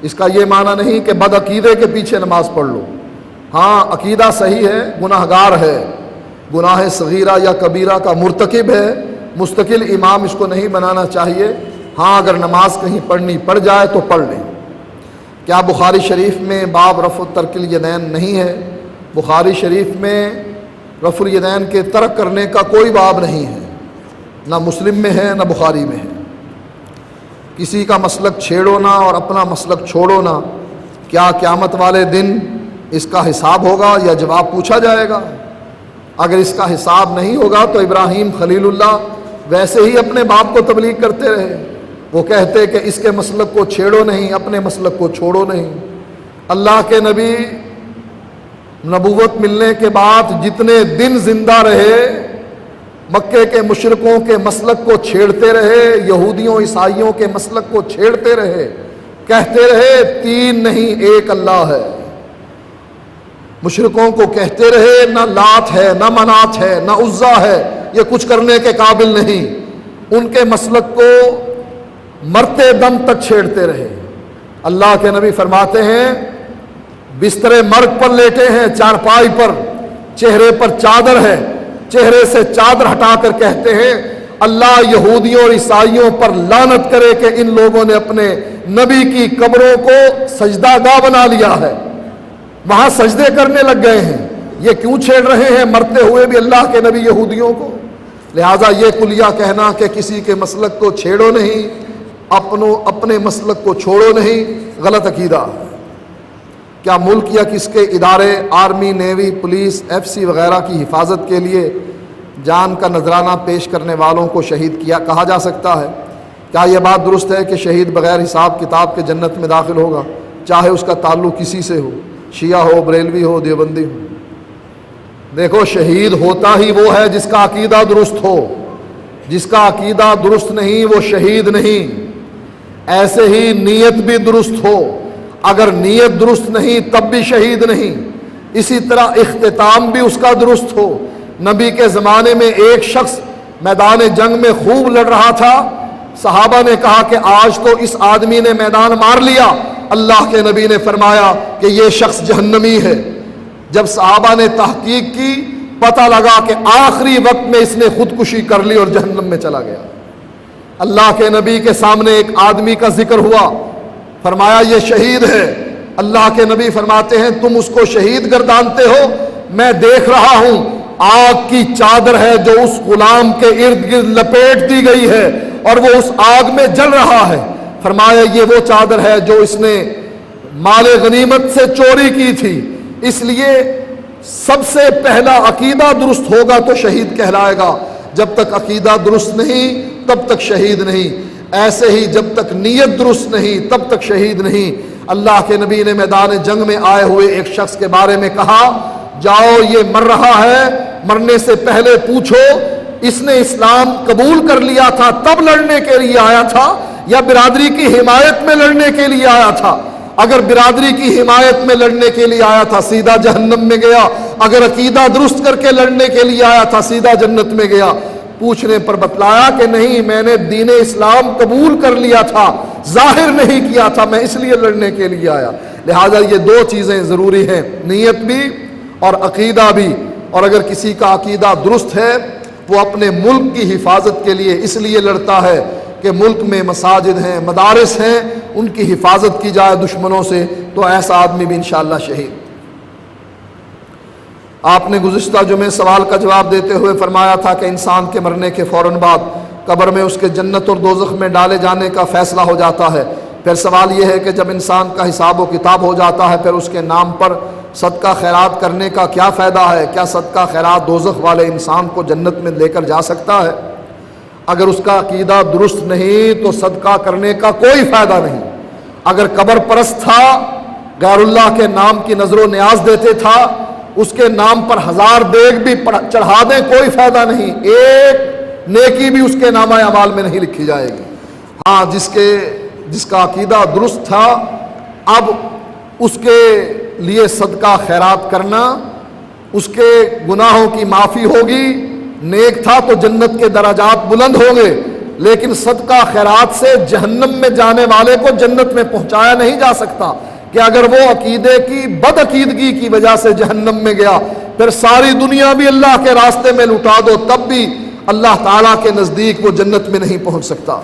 اس کا یہ معنی نہیں کہ بد عقیدے کے پیچھے نماز پڑھ لو۔ ہاں عقیدہ صحیح ہے، گناہ گار ہے، گناہ صغیرہ یا کبیرہ کا مرتکب ہے، مستقل امام اس کو نہیں بنانا چاہیے۔ ہاں اگر نماز کہیں پڑھنی پڑ جائے تو پڑھ لیں۔ کیا بخاری شریف میں باب رفع ترک الیدین نہیں ہے؟ بخاری شریف میں رفع الیدین کے ترک کرنے کا کوئی باب نہیں ہے، نہ مسلم میں ہے نہ بخاری میں ہے۔ کسی کا مسلک چھیڑو نہ اور اپنا مسلک چھوڑو نہ، کیا قیامت والے دن اس کا حساب ہوگا یا جواب پوچھا جائے گا؟ اگر اس کا حساب نہیں ہوگا تو ابراہیم خلیل اللہ ویسے ہی اپنے باپ کو تبلیغ کرتے رہے، وہ کہتے کہ اس کے مسلک کو چھیڑو نہیں، اپنے مسلک کو چھوڑو نہیں۔ اللہ کے نبی نبوت ملنے کے بعد جتنے دن زندہ رہے، مکے کے مشرکوں کے مسلک کو چھیڑتے رہے، یہودیوں عیسائیوں کے مسلک کو چھیڑتے رہے، کہتے رہے تین نہیں ایک اللہ ہے۔ مشرکوں کو کہتے رہے نہ لات ہے نہ منات ہے نہ عزا ہے، یہ کچھ کرنے کے قابل نہیں۔ ان کے مسلک کو مرتے دم تک چھیڑتے رہے۔ اللہ کے نبی فرماتے ہیں بستر مرگ پر لیٹے ہیں، چارپائی پر، چہرے پر چادر ہے، چہرے سے چادر ہٹا کر کہتے ہیں اللہ یہودیوں اور عیسائیوں پر لعنت کرے کہ ان لوگوں نے اپنے نبی کی قبروں کو سجدہ گاہ بنا لیا ہے، وہاں سجدے کرنے لگ گئے ہیں۔ یہ کیوں چھیڑ رہے ہیں مرتے ہوئے بھی اللہ کے نبی یہودیوں کو؟ لہٰذا یہ کلیہ کہنا کہ کسی کے مسلک کو چھیڑو نہیں، اپنے مسلک کو چھوڑو نہیں، غلط عقیدہ۔ کیا ملک یا کس کے ادارے army, navy, police, F C وغیرہ کی حفاظت کے لیے جان کا نذرانہ پیش کرنے والوں کو شہید کہا جا سکتا ہے؟ کیا یہ بات درست ہے کہ شہید بغیر حساب کتاب کے جنت میں داخل ہوگا، چاہے اس کا تعلق کسی سے ہو، شیعہ ہو، بریلوی ہو، دیوبندی ہو؟ دیکھو شہید ہوتا ہی وہ ہے جس کا عقیدہ درست ہو، جس کا عقیدہ درست نہیں وہ شہید نہیں۔ ایسے ہی نیت بھی درست ہو، اگر نیت درست نہیں تب بھی شہید نہیں۔ اسی طرح اختتام بھی اس کا درست ہو۔ نبی کے زمانے میں ایک شخص میدان جنگ میں خوب لڑ رہا تھا، صحابہ نے کہا کہ آج تو اس آدمی نے میدان مار لیا، اللہ کے نبی نے فرمایا کہ یہ شخص جہنمی ہے۔ جب صحابہ نے تحقیق کی پتہ لگا کہ آخری وقت میں اس نے خودکشی کر لی اور جہنم میں چلا گیا۔ اللہ کے نبی کے سامنے ایک آدمی کا ذکر ہوا، فرمایا یہ شہید ہے۔ اللہ کے نبی فرماتے ہیں تم اس کو شہید گردانتے ہو، میں دیکھ رہا ہوں آگ کی چادر ہے جو اس غلام کے ارد گرد لپیٹ دی گئی ہے اور وہ اس آگ میں جل رہا ہے۔ فرمایا یہ وہ چادر ہے جو اس نے مال غنیمت سے چوری کی تھی۔ اس لیے سب سے پہلا عقیدہ درست ہوگا تو شہید کہلائے گا۔ جب تک عقیدہ درست نہیں تب تک شہید نہیں، ایسے ہی جب تک نیت درست نہیں تب تک شہید نہیں۔ اللہ کے نبی نے میدان جنگ میں آئے ہوئے ایک شخص کے بارے میں کہا، جاؤ یہ مر رہا ہے، مرنے سے پہلے پوچھو اس نے اسلام قبول کر لیا تھا تب لڑنے کے لیے آیا تھا یا برادری کی حمایت میں لڑنے کے لیے آیا تھا؟ اگر برادری کی حمایت میں لڑنے کے لیے آیا تھا سیدھا جہنم میں گیا، اگر عقیدہ درست کر کے لڑنے کے لیے آیا تھا سیدھا جنت میں گیا۔ پوچھنے پر بتلایا کہ نہیں، میں نے دین اسلام قبول کر لیا تھا، ظاہر نہیں کیا تھا، میں اس لیے لڑنے کے لیے آیا۔ لہذا یہ دو چیزیں ضروری ہیں، نیت بھی اور عقیدہ بھی۔ اور اگر کسی کا عقیدہ درست ہے وہ اپنے ملک کی حفاظت کے لیے اس لیے لڑتا ہے کہ ملک میں مساجد ہیں، مدارس ہیں، ان کی حفاظت کی جائے دشمنوں سے، تو ایسا آدمی بھی انشاءاللہ شہید۔ آپ نے گزشتہ جمعے سوال کا جواب دیتے ہوئے فرمایا تھا کہ انسان کے مرنے کے فوراً بعد قبر میں اس کے جنت اور دوزخ میں ڈالے جانے کا فیصلہ ہو جاتا ہے۔ پھر سوال یہ ہے کہ جب انسان کا حساب و کتاب ہو جاتا ہے پھر اس کے نام پر صدقہ خیرات کرنے کا کیا فائدہ ہے؟ کیا صدقہ خیرات دوزخ والے انسان کو جنت میں لے کر جا سکتا ہے؟ اگر اس کا عقیدہ درست نہیں تو صدقہ کرنے کا کوئی فائدہ نہیں۔ اگر قبر پرست تھا، غیر اللہ کے نام کی نظر و نیاز دیتے تھا، اس کے نام پر 1000 دیگ بھی چڑھا دیں کوئی فائدہ نہیں، ایک نیکی بھی اس کے نامہ اعمال میں نہیں لکھی جائے گی۔ ہاں جس کا عقیدہ درست تھا، اب اس کے لیے صدقہ خیرات کرنا، اس کے گناہوں کی معافی ہوگی، نیک تھا تو جنت کے درجات بلند ہوں گے، لیکن صدقہ خیرات سے جہنم میں جانے والے کو جنت میں پہنچایا نہیں جا سکتا۔ کہ اگر وہ عقیدے کی بد عقیدگی کی وجہ سے جہنم میں گیا، پھر ساری دنیا بھی اللہ کے راستے میں لٹا دو تب بھی اللہ تعالیٰ کے نزدیک وہ جنت میں نہیں پہنچ سکتا۔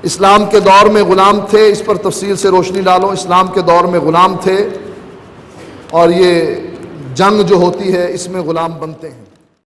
اسلام کے دور میں غلام تھے، اس پر تفصیل سے روشنی ڈالو۔ اسلام کے دور میں غلام تھے اور یہ جنگ جو ہوتی ہے اس میں غلام بنتے ہیں۔